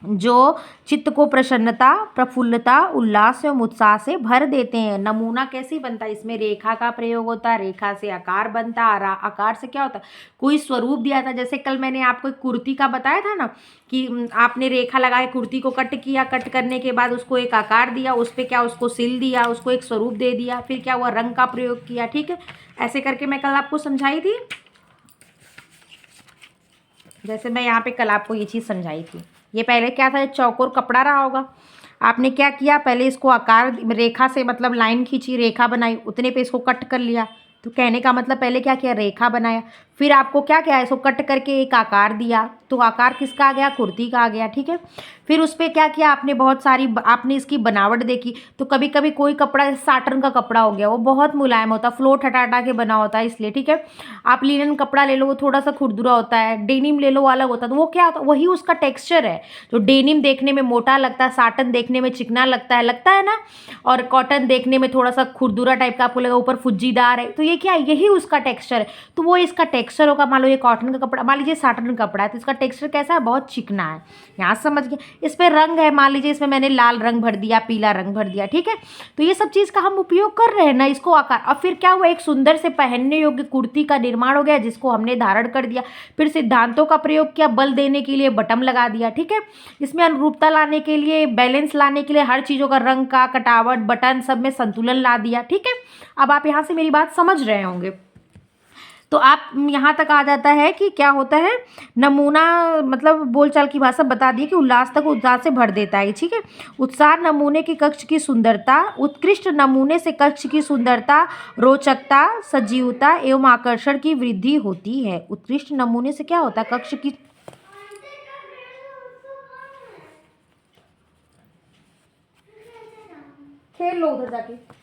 जो चित्त को प्रसन्नता, प्रफुल्लता, उल्लास एवं उत्साह से भर देते हैं। नमूना कैसे बनता है, इसमें रेखा का प्रयोग होता है, रेखा से आकार बनता है, आकार से क्या होता है, कोई स्वरूप दिया था। जैसे कल मैंने आपको एक कुर्ती का बताया था ना, कि आपने रेखा लगाए, कुर्ती को कट किया, कट करने के बाद उसको एक आकार दिया, उस पर क्या उसको सिल दिया, उसको एक स्वरूप दे दिया, फिर क्या हुआ, रंग का प्रयोग किया। ठीक है, ऐसे करके मैं कल आपको समझाई थी। जैसे मैं यहाँ पे कल आपको ये चीज़ समझाई थी। ये पहले क्या था, चौकोर कपड़ा रहा होगा, आपने क्या किया, पहले इसको आकार रेखा से मतलब लाइन खींची, रेखा बनाई, उतने पे इसको कट कर लिया। तो कहने का मतलब पहले क्या किया, रेखा बनाया, फिर आपको क्या किया, इसको कट करके एक आकार दिया। तो आकार किसका आ गया, कुर्ती का आ गया। ठीक है। फिर उस पर क्या किया आपने, बहुत सारी आपने इसकी बनावट देखी। तो कभी कभी कोई कपड़ा साटन का कपड़ा हो गया, वो बहुत मुलायम होता है, फ्लोट हटा हटा के बना होता है, इसलिए। ठीक है। आप लिनन कपड़ा ले लो, वो थोड़ा सा खुरदुरा होता है। डेनिम ले लो, वो अलग होता है। तो वो क्या होता है, वही उसका टेक्सचर है। जो डेनिम देखने में मोटा लगता है, साटन देखने में चिकना लगता है ना, और कॉटन देखने में थोड़ा सा खुरदुरा टाइप का आपको लगा, ऊपर फुज्जीदार है, तो ये क्या है, यही उसका टेक्सचर है। तो वो इसका टेक्सचर होगा। मान लो ये कॉटन का कपड़ा, मान लीजिए साटन कपड़ा है, तो इसका टेक्सचर कैसा है, बहुत चिकना है। यहाँ समझ गए। इस पर रंग है, मान लीजिए इसमें मैंने लाल रंग भर दिया, पीला रंग भर दिया। ठीक है। तो ये सब चीज़ का हम उपयोग कर रहे हैं ना, इसको आकार। और फिर क्या हुआ, एक सुंदर से पहनने योग्य कुर्ती का निर्माण हो गया, जिसको हमने धारण कर दिया। फिर सिद्धांतों का प्रयोग किया, बल देने के लिए बटन लगा दिया। ठीक है। इसमें अनुरूपता लाने के लिए, बैलेंस लाने के लिए, हर चीज़ों का रंग का, कटावट, बटन, सब में संतुलन ला दिया। ठीक है। अब आप यहाँ से मेरी बात समझ रहे होंगे। तो आप यहाँ तक आ जाता है कि क्या होता है, नमूना मतलब बोलचाल की भाषा बता दी कि उल्लास तक उत्साह से भर देता है। ठीक है। उत्साह नमूने के कक्ष की सुंदरता, उत्कृष्ट नमूने से कक्ष की सुंदरता, रोचकता, सजीवता एवं आकर्षण की वृद्धि होती है। उत्कृष्ट नमूने से क्या होता है, कक्ष की, खेल लो उधर जाके।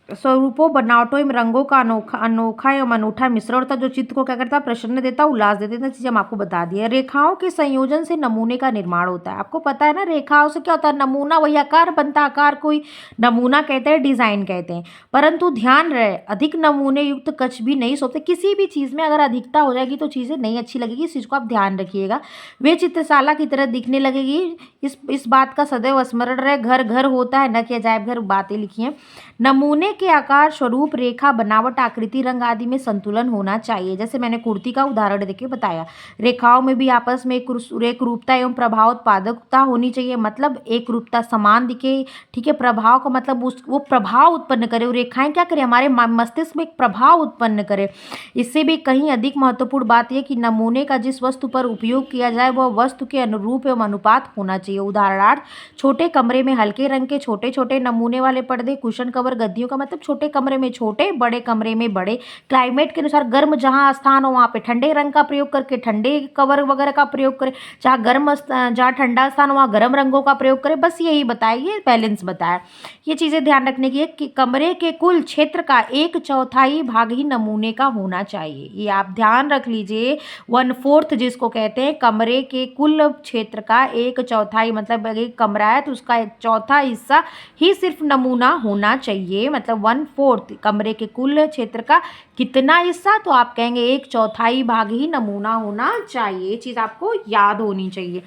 स्वरूपों, बनावटों एवं रंगों का अनोखा एवं अनूठा मिश्रण होता है, जो चित्त को क्या करता है, प्रसन्न देता है, उल्लास देता है। चीज़ें हम आपको बता दिए। रेखाओं के संयोजन से नमूने का निर्माण होता है। आपको पता है ना, रेखाओं से क्या होता है, नमूना वही आकार बनता है, आकार को ही नमूना कहते हैं, डिजाइन कहते हैं। परंतु ध्यान रहे, अधिक नमूने युक्त कच्छ भी नहीं सोते। किसी भी चीज़ में अगर अधिकता हो जाएगी तो चीज़ें नहीं अच्छी लगेगी, इस चीज़ को आप ध्यान रखिएगा। वे चित्रशाला की तरह दिखने लगेगी, इस बात का सदैव स्मरण रहे। घर घर होता है न कि अजायब घर, बातें लिखी हैं। नमूने के आकार, स्वरूप, रेखा, बनावट, आकृति, रंग आदि में संतुलन होना चाहिए। जैसे मैंने कुर्ती का उदाहरण देके बताया। रेखाओं में भी आपस में एक रूपता एवं प्रभाव उत्पादकता होनी चाहिए, मतलब एक रूपता समान दिखे, ठीक है। प्रभाव का मतलब वो प्रभाव उत्पन्न करे, वो रेखाएं क्या करें, हमारे मस्तिष्क में एक प्रभाव उत्पन्न करे। इससे भी कहीं अधिक महत्वपूर्ण बात यह कि नमूने का जिस वस्तु पर उपयोग किया जाए वह वस्तु के अनुरूप एवं अनुपात होना चाहिए। उदाहरणार्थ, छोटे कमरे में हल्के रंग के छोटे छोटे नमूने वाले पर्दे, कुशन कवर, गद्दियों का मतलब छोटे कमरे में छोटे, बड़े कमरे में बड़े। क्लाइमेट के अनुसार गर्म जहाँ स्थान हो वहाँ पे ठंडे रंग का प्रयोग करके ठंडे कवर वगैरह का प्रयोग करें, जहाँ ठंडा स्थान हो वहाँ गर्म रंगों का प्रयोग करें। बस यही बताइए, बैलेंस बताया। ये चीज़ें ध्यान रखने की है कि कमरे के कुल क्षेत्र का 1/4 भाग ही नमूने का होना चाहिए। ये आप ध्यान रख लीजिए। 1/4 जिसको कहते हैं, कमरे के कुल क्षेत्र का 1/4, मतलब एक कमरा है तो उसका 1/4 हिस्सा ही सिर्फ नमूना होना चाहिए। मतलब 1/4 कमरे के कुल क्षेत्र का कितना हिस्सा, तो आप कहेंगे 1/4 भाग ही नमूना होना चाहिए। ये चीज़ आपको याद होनी चाहिए।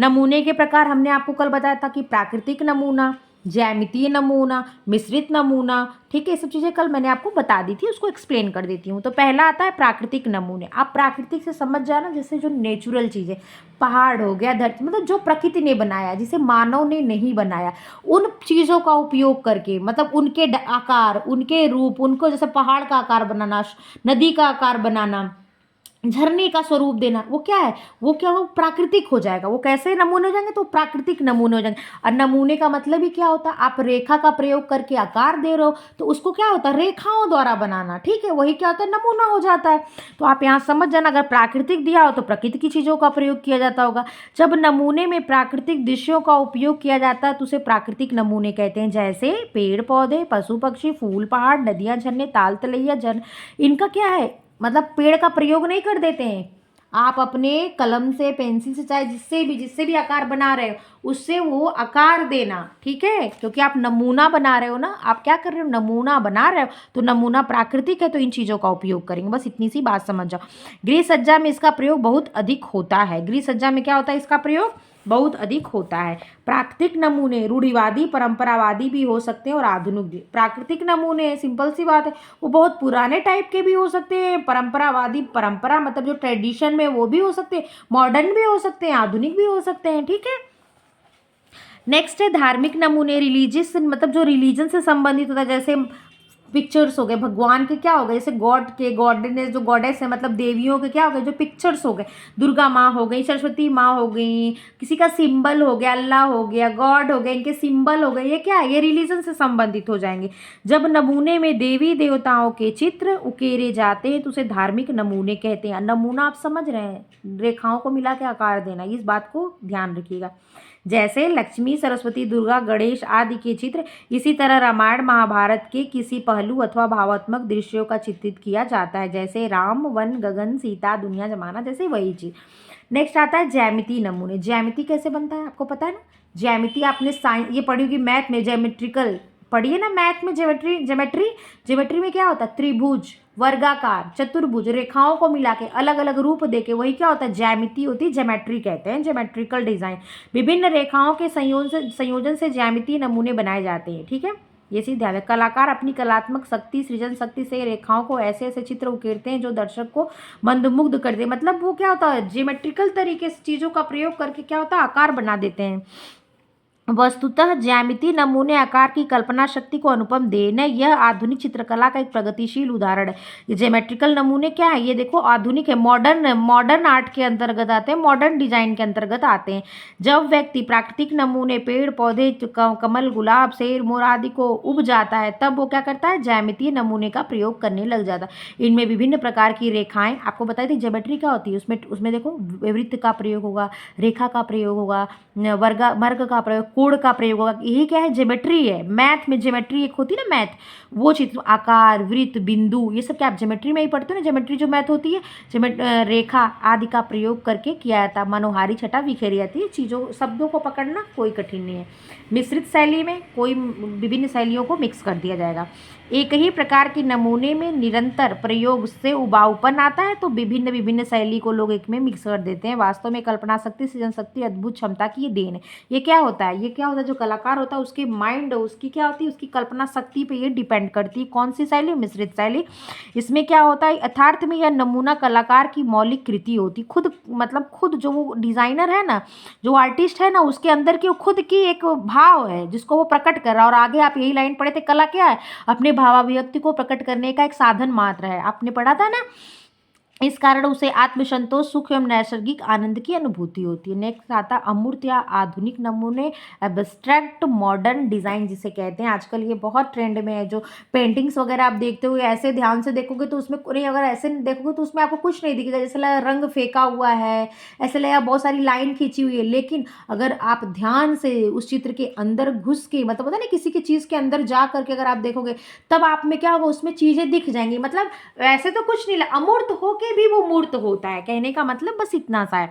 नमूने के प्रकार हमने आपको कल बताया था कि प्राकृतिक नमूना, ज्यामितीय नमूना, मिश्रित नमूना, ठीक है। ये सब चीज़ें कल मैंने आपको बता दी थी, उसको एक्सप्लेन कर देती हूँ। तो पहला आता है प्राकृतिक नमूने। आप प्राकृतिक से समझ जाना, जैसे जो नेचुरल चीज़ें, पहाड़ हो गया, धरती, मतलब जो प्रकृति ने बनाया, जिसे मानव ने नहीं बनाया, उन चीज़ों का उपयोग करके, मतलब उनके आकार, उनके रूप, उनको जैसे पहाड़ का आकार बनाना, नदी का आकार बनाना, झरने का स्वरूप देना, वो क्या है, वो क्या, वो प्राकृतिक हो जाएगा। वो कैसे नमूने हो जाएंगे, तो प्राकृतिक नमूने हो जाएंगे। और नमूने का मतलब ही क्या होता है, आप रेखा का प्रयोग करके आकार दे रहे हो तो उसको क्या होता है, रेखाओं द्वारा बनाना, ठीक है, वही क्या होता है, नमूना हो जाता है। तो आप यहाँ समझ जाना, अगर प्राकृतिक दिया हो तो प्रकृति की चीज़ों का प्रयोग किया जाता होगा। जब नमूने में प्राकृतिक दृश्यों का उपयोग किया जाता है तो उसे प्राकृतिक नमूने कहते हैं। जैसे पेड़ पौधे, पशु पक्षी, फूल, पहाड़, नदियाँ, झरने, ताल तलैया, इनका क्या है, मतलब पेड़ का प्रयोग नहीं कर देते हैं। आप अपने कलम से, पेंसिल से, चाहे जिससे भी आकार बना रहे हो उससे वो आकार देना, ठीक है, क्योंकि आप नमूना बना रहे हो ना, आप क्या कर रहे हो, नमूना बना रहे हो, तो नमूना प्राकृतिक है तो इन चीज़ों का उपयोग करेंगे। बस इतनी सी बात समझ जाओ। गृह सज्जा में इसका प्रयोग बहुत अधिक होता है। गृह सज्जा में क्या होता है, इसका प्रयोग बहुत अधिक होता है। प्राकृतिक नमूने रूढ़िवादी, परंपरावादी भी हो सकते हैं और आधुनिक भी। प्राकृतिक नमूने सिंपल सी बात है, वो बहुत पुराने टाइप के भी हो सकते हैं, परंपरावादी, परंपरा मतलब जो ट्रेडिशन में, वो भी हो सकते हैं, मॉडर्न भी हो सकते हैं, आधुनिक भी हो सकते हैं, ठीक है। नेक्स्ट है धार्मिक नमूने। रिलीजियस मतलब जो रिलीजन से संबंधित होता है, जैसे पिक्चर्स हो गए भगवान के, क्या हो गए, जैसे गॉड के, गॉडनेस, जो गॉडेस है मतलब देवियों के क्या हो गए, जो पिक्चर्स हो गए, दुर्गा माँ हो गई, सरस्वती माँ हो गई, किसी का सिंबल हो गया, अल्लाह हो गया, गॉड हो गए, इनके सिंबल हो गए, ये क्या है, ये रिलीजन से संबंधित हो जाएंगे। जब नमूने में देवी देवताओं के चित्र उकेरे जाते हैं तो उसे धार्मिक नमूने कहते हैं। नमूना आप समझ रहे हैं, रेखाओं को मिला के आकार देना, इस बात को ध्यान रखिएगा। जैसे लक्ष्मी, सरस्वती, दुर्गा, गणेश आदि के चित्र, इसी तरह रामायण महाभारत के किसी पहलू अथवा भावात्मक दृश्यों का चित्रित किया जाता है, जैसे राम, वन, गगन, सीता, दुनिया जमाना, जैसे वही चीज। नेक्स्ट आता है ज्यामिति नमूने। ज्यामिति कैसे बनता है आपको पता है ना, ज्यामिति आपने साइंस ये पढ़ी होगी, मैथ में ज्योमेट्रिकल पढ़िए ना, मैथ में ज्योमेट्री में क्या होता है, त्रिभुज, वर्गाकार, चतुर्भुज, रेखाओं को मिला के अलग अलग रूप देके, वही क्या होता है, ज्यामिति होती है, ज्योमेट्री कहते हैं, ज्योमेट्रिकल डिजाइन। विभिन्न रेखाओं के संयोजन से ज्यामितीय नमूने बनाए जाते हैं, ठीक है। ये चीज ध्यान है। कलाकार अपनी कलात्मक शक्ति, सृजन शक्ति से रेखाओं को ऐसे ऐसे चित्र उकेरते हैं जो दर्शक को मंदमुग्ध कर दे। मतलब वो क्या होता है, ज्योमेट्रिकल तरीके से चीजों का प्रयोग करके क्या होता है, आकार बना देते हैं। वस्तुतः ज्यामितीय नमूने आकार की कल्पना शक्ति को अनुपम देन है। यह आधुनिक चित्रकला का एक प्रगतिशील उदाहरण है। ये ज्योमेट्रिकल नमूने क्या है, ये देखो आधुनिक है, मॉडर्न आर्ट के अंतर्गत आते हैं, मॉडर्न डिजाइन के अंतर्गत आते हैं। जब व्यक्ति प्राकृतिक नमूने पेड़ पौधे, कमल, गुलाब, शेर, मोर आदि को उब जाता है, तब वो क्या करता है, ज्यामितीय नमूने का प्रयोग करने लग जाता है। इनमें विभिन्न प्रकार की रेखाएं, आपको बताई थी ज्योमेट्री क्या होती है, उसमें देखो वृत्त का प्रयोग होगा, रेखा का प्रयोग होगा, वर्ग का प्रयोग, कोण का प्रयोग होगा। यही क्या है, ज्योमेट्री है। मैथ में ज्योमेट्री एक होती है ना, मैथ, वो चित्र, आकार, वृत्त, बिंदु, ये सब क्या आप ज्योमेट्री में ही पढ़ते हो ना। ज्योमेट्री जो मैथ होती है, रेखा आदि का प्रयोग करके किया जाता है। मनोहारी छटा बिखेरी जाती है, चीज़ों शब्दों को पकड़ना कोई कठिन नहीं है। मिश्रित शैली में कोई विभिन्न शैलियों को मिक्स कर दिया जाएगा। एक ही प्रकार के नमूने में निरंतर प्रयोग से उबाऊपन आता है, तो विभिन्न शैली को लोग एक में मिक्स कर देते हैं। वास्तव में कल्पना शक्ति, सृजन शक्ति, अद्भुत क्षमता की ये देन है। ये क्या होता है, ये क्या होता है, जो कलाकार होता है उसके माइंड, उसकी क्या होती है, उसकी कल्पना शक्ति पे ये डिपेंड करती है। कौन सी शैली? मिश्रित शैली। इसमें क्या होता है, यथार्थ में यह नमूना कलाकार की मौलिक कृति होती, खुद मतलब खुद जो वो डिजाइनर है ना, जो आर्टिस्ट है ना, उसके अंदर की खुद की एक भाव है जिसको वो प्रकट कर रहा है। और आगे आप यही लाइन पढ़े थे, कला क्या है? अपने भावाभिव्यक्ति को प्रकट करने का एक साधन मात्र है, आपने पढ़ा था ना। इस कारण उसे आत्मसंतोष, सुख एवं नैसर्गिक आनंद की अनुभूति होती है। नेक्स्ट आता अमूर्त या आधुनिक नमूने, एब्स्ट्रैक्ट मॉडर्न डिजाइन जिसे कहते हैं। आजकल ये बहुत ट्रेंड में है। जो पेंटिंग्स वगैरह आप देखते हो, ऐसे ध्यान से देखोगे तो उसमें नहीं, अगर ऐसे देखोगे तो उसमें आपको कुछ नहीं दिखेगा, जैसे लगा रंग फेंका हुआ है, ऐसे लगा बहुत सारी लाइन खींची हुई है। लेकिन अगर आप ध्यान से उस चित्र के अंदर घुस के, मतलब पता नहीं, किसी की चीज के अंदर जा करके अगर आप देखोगे, तब आप में क्या होगा, उसमें चीजें दिख जाएंगी। मतलब वैसे तो कुछ नहीं, अमूर्त होके भी वो मूर्त होता है, कहने का मतलब बस इतना सा है।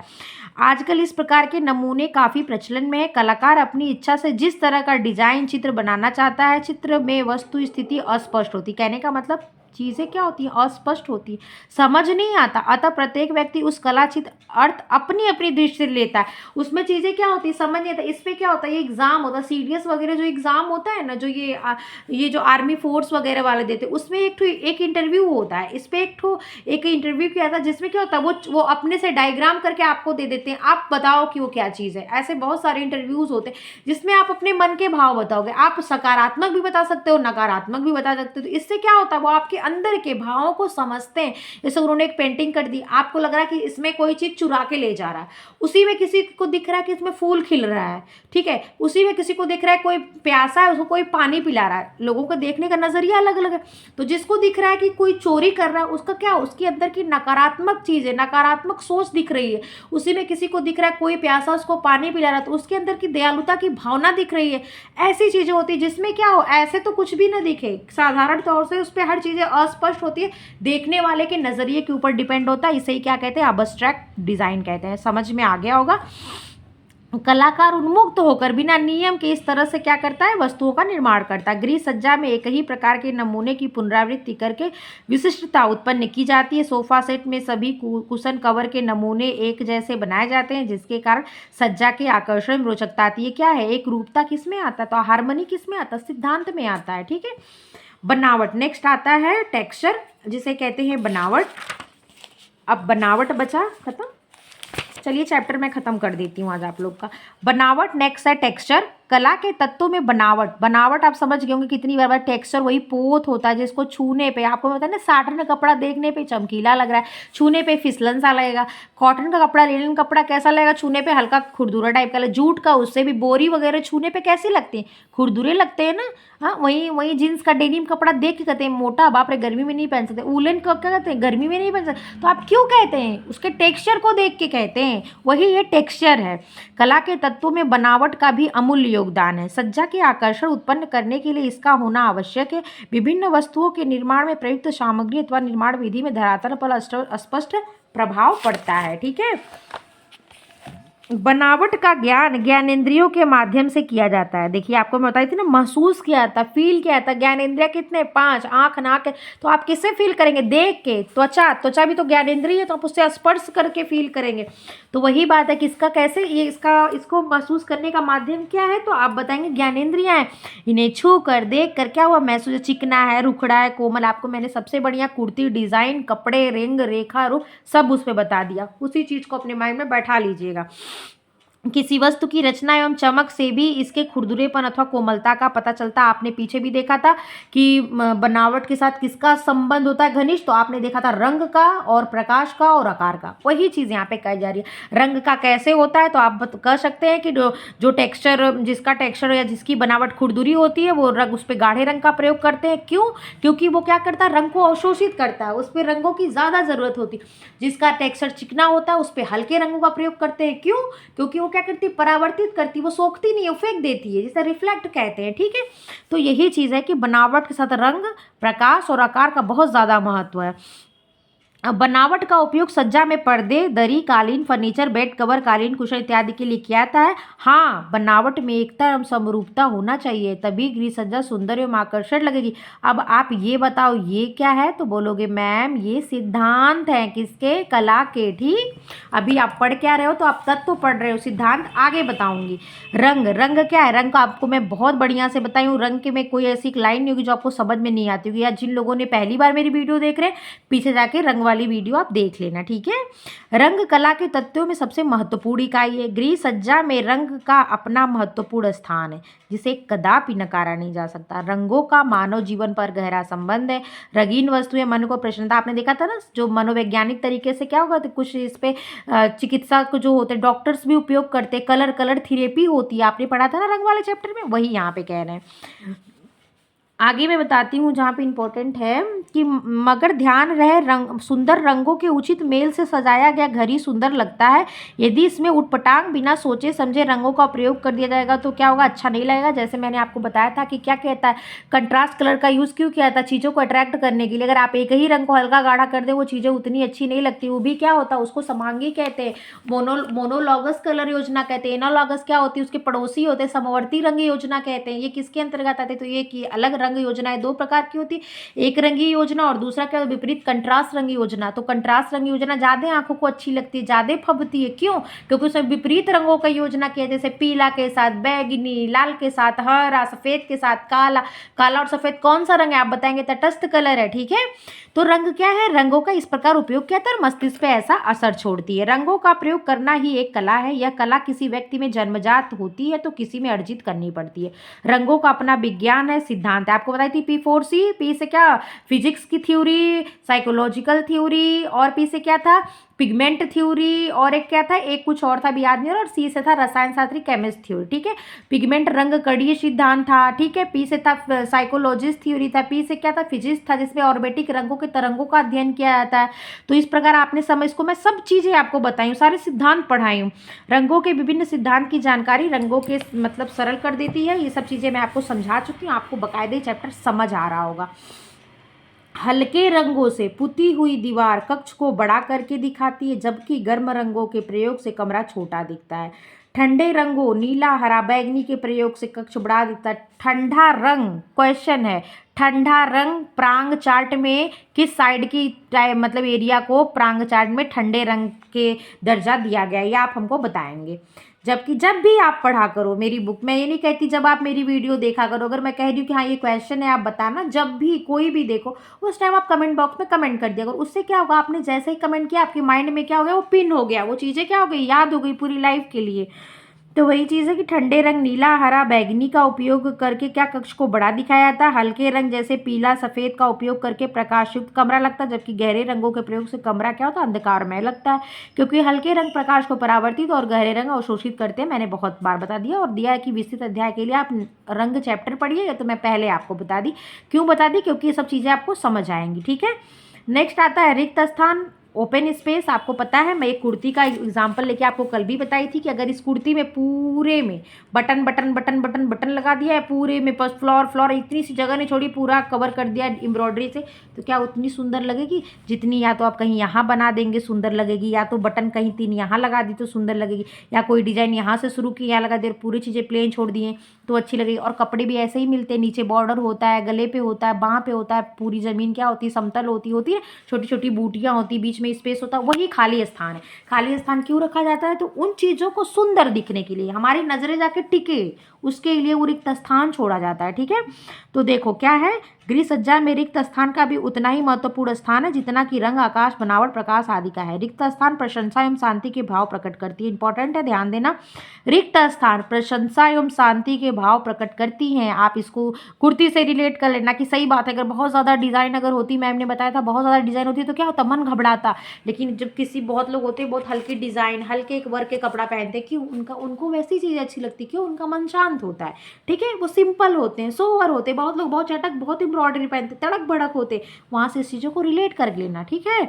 आजकल इस प्रकार के नमूने काफी प्रचलन में है। कलाकार अपनी इच्छा से जिस तरह का डिजाइन चित्र बनाना चाहता है, चित्र में वस्तु स्थिति अस्पष्ट होती, कहने का मतलब चीजें क्या होती हैं, अस्पष्ट होती है, समझ नहीं आता। अतः प्रत्येक व्यक्ति उस कलाचित्र अर्थ अपनी अपनी दृष्टि से लेता है, उसमें चीजें क्या होती है, समझ नहीं आता। इस पे क्या होता है, ये एग्जाम होता है, सीडीएस वगैरह जो एग्जाम होता है ना, जो ये जो आर्मी फोर्स वगैरह वाले देते हैं, उसमें एक इंटरव्यू होता है। इस पे एक इंटरव्यू किया था, जिसमें क्या होता है, वो अपने से डायग्राम करके आपको दे देते हैं, आप बताओ कि वो क्या चीज़ है। ऐसे बहुत सारे इंटरव्यूज होते हैं जिसमें आप अपने मन के भाव बताओगे। आप सकारात्मक भी बता सकते हो, नकारात्मक भी बता सकते हो। तो इससे क्या होता है, वो आपके अंदर के भावों को समझते हैं। जैसे उन्होंने एक पेंटिंग कर दी, आपको लग रहा है कि इसमें कोई चीज़ चुरा के ले जा रहा है, उसी में किसी को दिख रहा है कि इसमें फूल खिल रहा है, ठीक है, उसी में किसी को दिख रहा है कोई प्यासा है, उसको कोई पानी पिला रहा है। लोगों को देखने का नजरिया अलग अलग है। तो जिसको दिख रहा है कि कोई चोरी कर रहा है, उसका क्या, उसके अंदर की नकारात्मक चीज है, नकारात्मक सोच दिख रही है। उसी में किसी को दिख रहा है कोई प्यासा, उसको पानी पिला रहा है, तो उसके अंदर की दयालुता की भावना दिख रही है। ऐसी चीजें होती है जिसमें क्या हो, ऐसे तो कुछ भी ना दिखे, साधारण तौर से उस पर हर चीजें अस्पष्ट होती है, देखने वाले के नजरिए के ऊपर डिपेंड होता है। इसे ही क्या कहते हैं, अब्स्ट्रैक्ट डिजाइन कहते हैं। समझ में आ गया होगा। कलाकार उन्मुक्त होकर बिना नियम के इस तरह से क्या करता है, वस्तुओं का निर्माण करता है। गृह सज्जा में एक ही प्रकार के नमूने की पुनरावृत्ति करके विशिष्टता उत्पन्न की जाती है। सोफा सेट में सभी कुशन कवर के नमूने एक जैसे बनाए जाते हैं, जिसके कारण सज्जा के आकर्षण में रोचकता आती है। क्या है, एक रूपता किस में आता है, तो हार्मनी किस में आता है, सिद्धांत में आता है, ठीक है। बनावट, नेक्स्ट आता है टेक्सचर, जिसे कहते हैं बनावट। अब बनावट बचा खत्म, चलिए चैप्टर में खत्म कर देती हूँ आज आप लोग का। बनावट नेक्स्ट है टेक्सचर। कला के तत्वों में बनावट आप समझ गए होंगे कितनी बार। टेक्सचर वही पोत होता है जिसको छूने पे, आपको पता है ना, साटन का कपड़ा देखने पे चमकीला लग रहा है, छूने पे फिसलन सा लगेगा। कॉटन का कपड़ा, लिनन कपड़ा कैसा लगेगा, छूने पे हल्का खुरदुरा टाइप का। जूट का, उससे भी बोरी वगैरह छूने पे कैसी लगती है, खुरदुरे लगते हैं ना। हाँ, वही जीन्स का डेनिम कपड़ा देख के कहते हैं मोटा, बाप रे गर्मी में नहीं पहन सकते। वूलन का क्या कहते हैं, गर्मी में नहीं पहन सकते। तो आप क्यों कहते हैं, उसके टेक्सचर को देख के कहते हैं, वही ये टेक्सचर है। कला के तत्वों में बनावट का भी अमूल्य योगदान है। सज्जा के आकर्षण उत्पन्न करने के लिए इसका होना आवश्यक है। विभिन्न वस्तुओं के निर्माण में प्रयुक्त सामग्री अथवा निर्माण विधि में धरातल पर स्पष्ट प्रभाव पड़ता है, ठीक है। बनावट का ज्ञान ज्ञानेंद्रियों के माध्यम से किया जाता है। देखिए आपको मैं बताई थी ना, महसूस किया था, फील किया था। ज्ञानेंद्रिय कितने, 5, आंख, नाक। तो आप किससे फील करेंगे, देख के। त्वचा भी तो ज्ञानेंद्रिय है, तो आप उससे स्पर्श करके फील करेंगे। तो वही बात है कि इसका कैसे, ये इसको महसूस करने का माध्यम क्या है, तो आप बताएंगे ज्ञानेंद्रियां हैं। इन्हें छू कर, देख कर क्या हुआ, महसूस, चिकना है, रुखड़ा है, कोमल। आपको मैंने सबसे बढ़िया कुर्ती डिजाइन, कपड़े, रिंग, रेखा, रूप सब उस पर बता दिया। उसी चीज को अपने माइंड में बैठा लीजिएगा। किसी वस्तु की रचना एवं चमक से भी इसके खुरदुरेपन अथवा कोमलता का पता चलता। आपने पीछे भी देखा था कि बनावट के साथ किसका संबंध होता है घनिष्ठ, तो आपने देखा था रंग का और प्रकाश का और आकार का। वही चीज यहाँ पे कही जा रही है। रंग का कैसे होता है, तो आप कह सकते हैं कि जो टेक्सचर, जिसका टेक्सचर या जिसकी बनावट खुरदुरी होती है, वो रंग, उस पर गाढ़े रंग का प्रयोग करते हैं। क्यों, क्योंकि वो क्या करता है, रंग को अवशोषित करता है, उस पर रंगों की ज्यादा जरूरत होती है। जिसका टेक्सचर चिकना होता है, उस पर हल्के रंगों का प्रयोग करते हैं। क्यों, क्योंकि वो क्या करती, परावर्तित करती, वो सोखती नहीं, वो फेंक देती है, जिसे रिफ्लेक्ट कहते हैं, ठीक है। तो यही चीज है कि बनावट के साथ रंग, प्रकाश और आकार का बहुत ज्यादा महत्व है। बनावट का उपयोग सज्जा में पर्दे, दरी, कालीन, फर्नीचर, बेड कवर, कालीन, कुशन इत्यादि के लिए किया जाता है। हाँ, बनावट में एकता एवं समरूपता होना चाहिए, तभी गृह सज्जा सुंदर एवं आकर्षक लगेगी। अब आप ये बताओ ये क्या है, तो बोलोगे मैम ये सिद्धांत है किसके, कला के। ठीक, अभी आप पढ़ क्या रहे हो, तो आप तत्व पढ़ रहे हो, सिद्धांत आगे बताऊंगी। रंग, रंग क्या है, रंग का आपको मैं बहुत बढ़िया से बताई हूँ। रंग के में कोई ऐसी लाइन नहीं होगी जो आपको समझ में नहीं आती होगी, या जिन लोगों ने पहली बार मेरी वीडियो देख रहे हैं पीछे जाके रंग वाली वीडियो आप देख लेना। ठीक है, रंग कला के तत्वों में सबसे महत्वपूर्ण इकाई है। गृह सज्जा में रंग का अपना महत्वपूर्ण स्थान है, जिसे कदापि नकारा नहीं जा सकता। रंगों का मानव जीवन पर गहरा संबंध है। रंगीन वस्तुएं मन को प्रसन्नता, आपने देखा था ना जो मनोवैज्ञानिक तरीके से क्या होगा, तो कुछ इस पे चिकित्सक जो होते हैं डॉक्टर्स भी उपयोग करते हैं, कलर थेरेपी होती है, आपने पढ़ा था ना रंग वाले चैप्टर में, वही यहाँ पे कह रहे हैं। आगे मैं बताती हूँ जहाँ पे इम्पोर्टेंट है कि मगर ध्यान रहे रंग, सुंदर रंगों के उचित मेल से सजाया गया घर ही सुंदर लगता है। यदि इसमें उटपटांग बिना सोचे समझे रंगों का प्रयोग कर दिया जाएगा तो क्या होगा, अच्छा नहीं लगेगा। जैसे मैंने आपको बताया था कि क्या कहता है, कंट्रास्ट कलर का यूज़ क्यों किया था, चीज़ों को अट्रैक्ट करने के लिए। अगर आप एक ही रंग को हल्का गाढ़ा कर दे वो चीज़ें उतनी अच्छी नहीं लगती। वो भी क्या होता है, उसको समांगी कहते हैं, मोनोलॉगस कलर योजना कहते हैं। एनालॉगस क्या होती है, उसके पड़ोसी होते हैं, समवर्ती रंग योजना कहते हैं। ये किसके अंतर्गत आते हैं, तो ये की अलग रंग योजनाएं दो प्रकार की होती है, एक रंगी योजना और दूसरा क्या विपरीत कंट्रास्ट रंग योजना। तो कंट्रास्ट रंग योजना ज्यादा आंखों को अच्छी लगती है, ज्यादा फबती है। क्यों, क्योंकि उसमें विपरीत रंगों का योजना किया, जैसे पीला के साथ बैगनी, लाल के साथ हरा, सफेद के साथ काला। काला और सफेद कौन सा रंग है आप बताएंगे, तटस्थ कलर है। ठीक है, तो रंग क्या है, रंगों का इस प्रकार उपयोग किया था, मस्तिष्क पे ऐसा असर छोड़ती है। रंगों का प्रयोग करना ही एक कला है। यह कला किसी व्यक्ति में जन्मजात होती है तो किसी में अर्जित करनी पड़ती है। रंगों का अपना विज्ञान है, सिद्धांत है। आपको बताई थी P4C, पी से क्या, फिजिक्स की थ्योरी, साइकोलॉजिकल थ्योरी, और पी से क्या था, पिगमेंट थ्योरी, और एक क्या था, एक कुछ और था भी याद नहीं, और सी से था रसायन शास्त्री केमिस्ट थ्योरी। ठीक है, पिगमेंट रंग कड़ीय सिद्धांत था। ठीक है, पी से था साइकोलॉजिस्ट थ्योरी था, पी से क्या था, फिजिक्स था, जिसमें ऑर्बिटिक रंगों के तरंगों का अध्ययन किया जाता है। तो इस प्रकार आपने समझ, इसको मैं सब चीजें आपको बताई हूँ, सारे सिद्धांत पढ़ाई हूँ। रंगों के विभिन्न सिद्धांत की जानकारी रंगों के मतलब सरल कर देती है। ये सब चीजें मैं आपको समझा चुकी हूँ, आपको बकायदे चैप्टर समझ आ रहा होगा। हल्के रंगों से पुती हुई दीवार कक्ष को बड़ा करके दिखाती है, जबकि गर्म रंगों के प्रयोग से कमरा छोटा दिखता है। ठंडे रंगों नीला, हरा, बैगनी के प्रयोग से कक्ष बड़ा दिखता है। ठंडा रंग, क्वेश्चन है, ठंडा रंग प्रांग चार्ट में किस साइड की मतलब एरिया को प्रांग चार्ट में ठंडे रंग के दर्जा दिया गया है, ये आप हमको बताएंगे। जबकि जब भी आप पढ़ा करो मेरी बुक, मैं ये नहीं कहती जब आप मेरी वीडियो देखा करो, अगर मैं कह रही हूँ कि हाँ ये क्वेश्चन है आप बताना, जब भी कोई भी देखो उस टाइम आप कमेंट बॉक्स में कमेंट कर दिया करो। उससे क्या होगा, आपने जैसे ही कमेंट किया आपके माइंड में क्या हो गया, वो पिन हो गया, वो चीज़ें क्या हो गई, याद हो गई पूरी लाइफ के लिए। तो वही चीज़ है कि ठंडे रंग नीला, हरा, बैगनी का उपयोग करके क्या कक्ष को बड़ा दिखाया जाता है। हल्के रंग जैसे पीला, सफ़ेद का उपयोग करके प्रकाशयुक्त कमरा लगता है, जबकि गहरे रंगों के प्रयोग से कमरा क्या होता है, अंधकारमय लगता है। क्योंकि हल्के रंग प्रकाश को परावर्तित और गहरे रंग अवशोषित करते हैं। मैंने बहुत बार बता दिया, और दिया है कि विस्तृत अध्याय के लिए आप रंग चैप्टर पढ़िए, तो मैं पहले आपको बता दी। क्यों बता दी, क्योंकि ये सब चीज़ें आपको समझ आएंगी। ठीक है, नेक्स्ट आता है रिक्त स्थान, ओपन स्पेस। आपको पता है मैं एक कुर्ती का एग्जांपल लेके आपको कल भी बताई थी कि अगर इस कुर्ती में पूरे में button button button button button लगा दिया है, पूरे में बस फ्लोर इतनी सी जगह नहीं छोड़ी, पूरा कवर कर दिया एम्ब्रॉयडरी से, तो क्या उतनी सुंदर लगेगी जितनी या तो आप कहीं यहाँ बना देंगे सुंदर लगेगी, या तो बटन कहीं 3 यहाँ लगा दी तो सुंदर लगेगी, या कोई डिजाइन यहाँ से शुरू की यहाँ लगा दे, पूरी चीज़ें प्लेन छोड़ दिए तो अच्छी लगेगी। और कपड़े भी ऐसे ही मिलते हैं, नीचे बॉर्डर होता है, गले पे होता है, बाँह पे होता है, पूरी ज़मीन क्या होती है, समतल होती है, छोटी छोटी बूटियाँ होती, बीच में स्पेस होता है, वही खाली स्थान है। खाली स्थान क्यों रखा जाता है, तो उन चीज़ों को सुंदर दिखने के लिए, हमारी नजरें जाके टिके उसके लिए वो रिक्त स्थान छोड़ा जाता है। ठीक है, तो देखो क्या है, गृह सज्जा में रिक्त स्थान का भी उतना ही महत्वपूर्ण स्थान है जितना कि रंग, आकाश, बनावट, प्रकाश आदि का है। रिक्त स्थान प्रशंसा एवं शांति के भाव प्रकट करती है। इंपॉर्टेंट है, ध्यान देना, रिक्त स्थान प्रशंसा एवं शांति के भाव प्रकट करती हैं। आप इसको कुर्ती से रिलेट कर लेना कि सही बात है, अगर बहुत ज़्यादा डिज़ाइन अगर होती, मैम ने बताया था बहुत ज़्यादा डिज़ाइन होती तो क्या होता, मन घबराता। लेकिन जब किसी बहुत लोग होते हैं बहुत हल्की डिज़ाइन, हल्के वर्क के कपड़ा पहनते, क्यों, उनको वैसी चीज़ अच्छी लगती, क्यों, उनका मन शांत होता है। ठीक है, वो सिंपल होते हैं, सोवर होते हैं। बहुत लोग बहुत चटक, बहुत एम्ब्रॉयडरी पहनते, तड़क भड़क होते, वहाँ से इस चीज़ों को रिलेट कर लेना। ठीक है,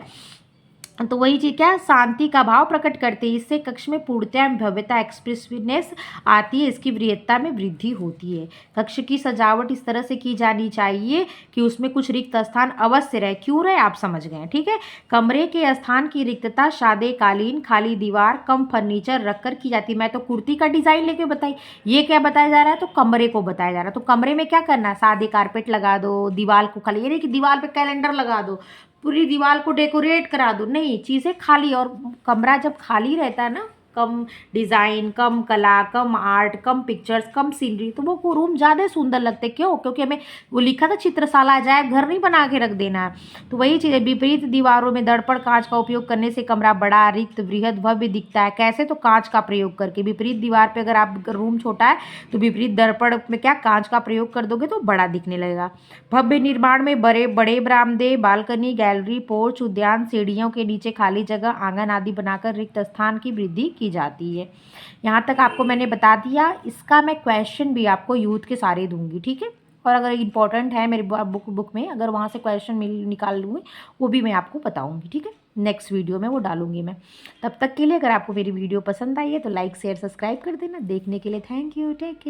तो वही चीज़ क्या है, शांति का भाव प्रकट करते हैं। इससे कक्ष में पूर्णता एवं भव्यता एक्सप्रेसिवनेस आती है, इसकी वरीयता में वृद्धि होती है। कक्ष की सजावट इस तरह से की जानी चाहिए कि उसमें कुछ रिक्त स्थान अवश्य रहे। क्यों रहे आप समझ गए, ठीक है। कमरे के स्थान की रिक्तता सादे कालीन, खाली दीवार, कम फर्नीचर रखकर की जाती है। मैं तो कुर्ती का डिज़ाइन लेके बताई, ये क्या बताया जा रहा है, तो कमरे को बताया जा रहा है। तो कमरे में क्या करना है, सादे कारपेट लगा दो, दीवार को खाली, ये नहीं कि दीवार पे कैलेंडर लगा दो, पूरी दीवार को डेकोरेट करा दो, नहीं, चीज़ें खाली। और कमरा जब खाली रहता है ना, कम डिज़ाइन, कम कला, कम आर्ट, कम पिक्चर्स, कम सीनरी, तो वो रूम ज़्यादा सुंदर लगते। क्यों, क्योंकि हमें वो लिखा था चित्रशाला अजायब घर नहीं बना के रख देना है। तो वही चीज़ है, विपरीत दीवारों में दर्पण कांच का उपयोग करने से कमरा बड़ा, रिक्त, बृहद, भव्य दिखता है। कैसे, तो कांच का प्रयोग करके। विपरीत दीवार पर अगर आप रूम छोटा है तो विपरीत दर्पण में क्या कांच का प्रयोग कर दोगे तो बड़ा दिखने लगेगा। भव्य निर्माण में बड़े बड़े बरामदे, बालकनी, गैलरी, पोर्च, उद्यान, सीढ़ियों के नीचे खाली जगह, आंगन आदि बनाकर रिक्त स्थान की वृद्धि की जाती है। यहाँ तक आपको मैंने बता दिया। इसका मैं क्वेश्चन भी आपको यूथ के सारे दूंगी, ठीक है। और अगर इम्पोर्टेंट है मेरे बुक में, अगर वहाँ से क्वेश्चन निकाल लूँगी, वो भी मैं आपको बताऊँगी, ठीक है। नेक्स्ट वीडियो में वो डालूंगी मैं। तब तक के लिए अगर आपको मेरी वीडियो पसंद आई है तो लाइक शेयर सब्सक्राइब कर देना। देखने के लिए थैंक यू, टेक केयर।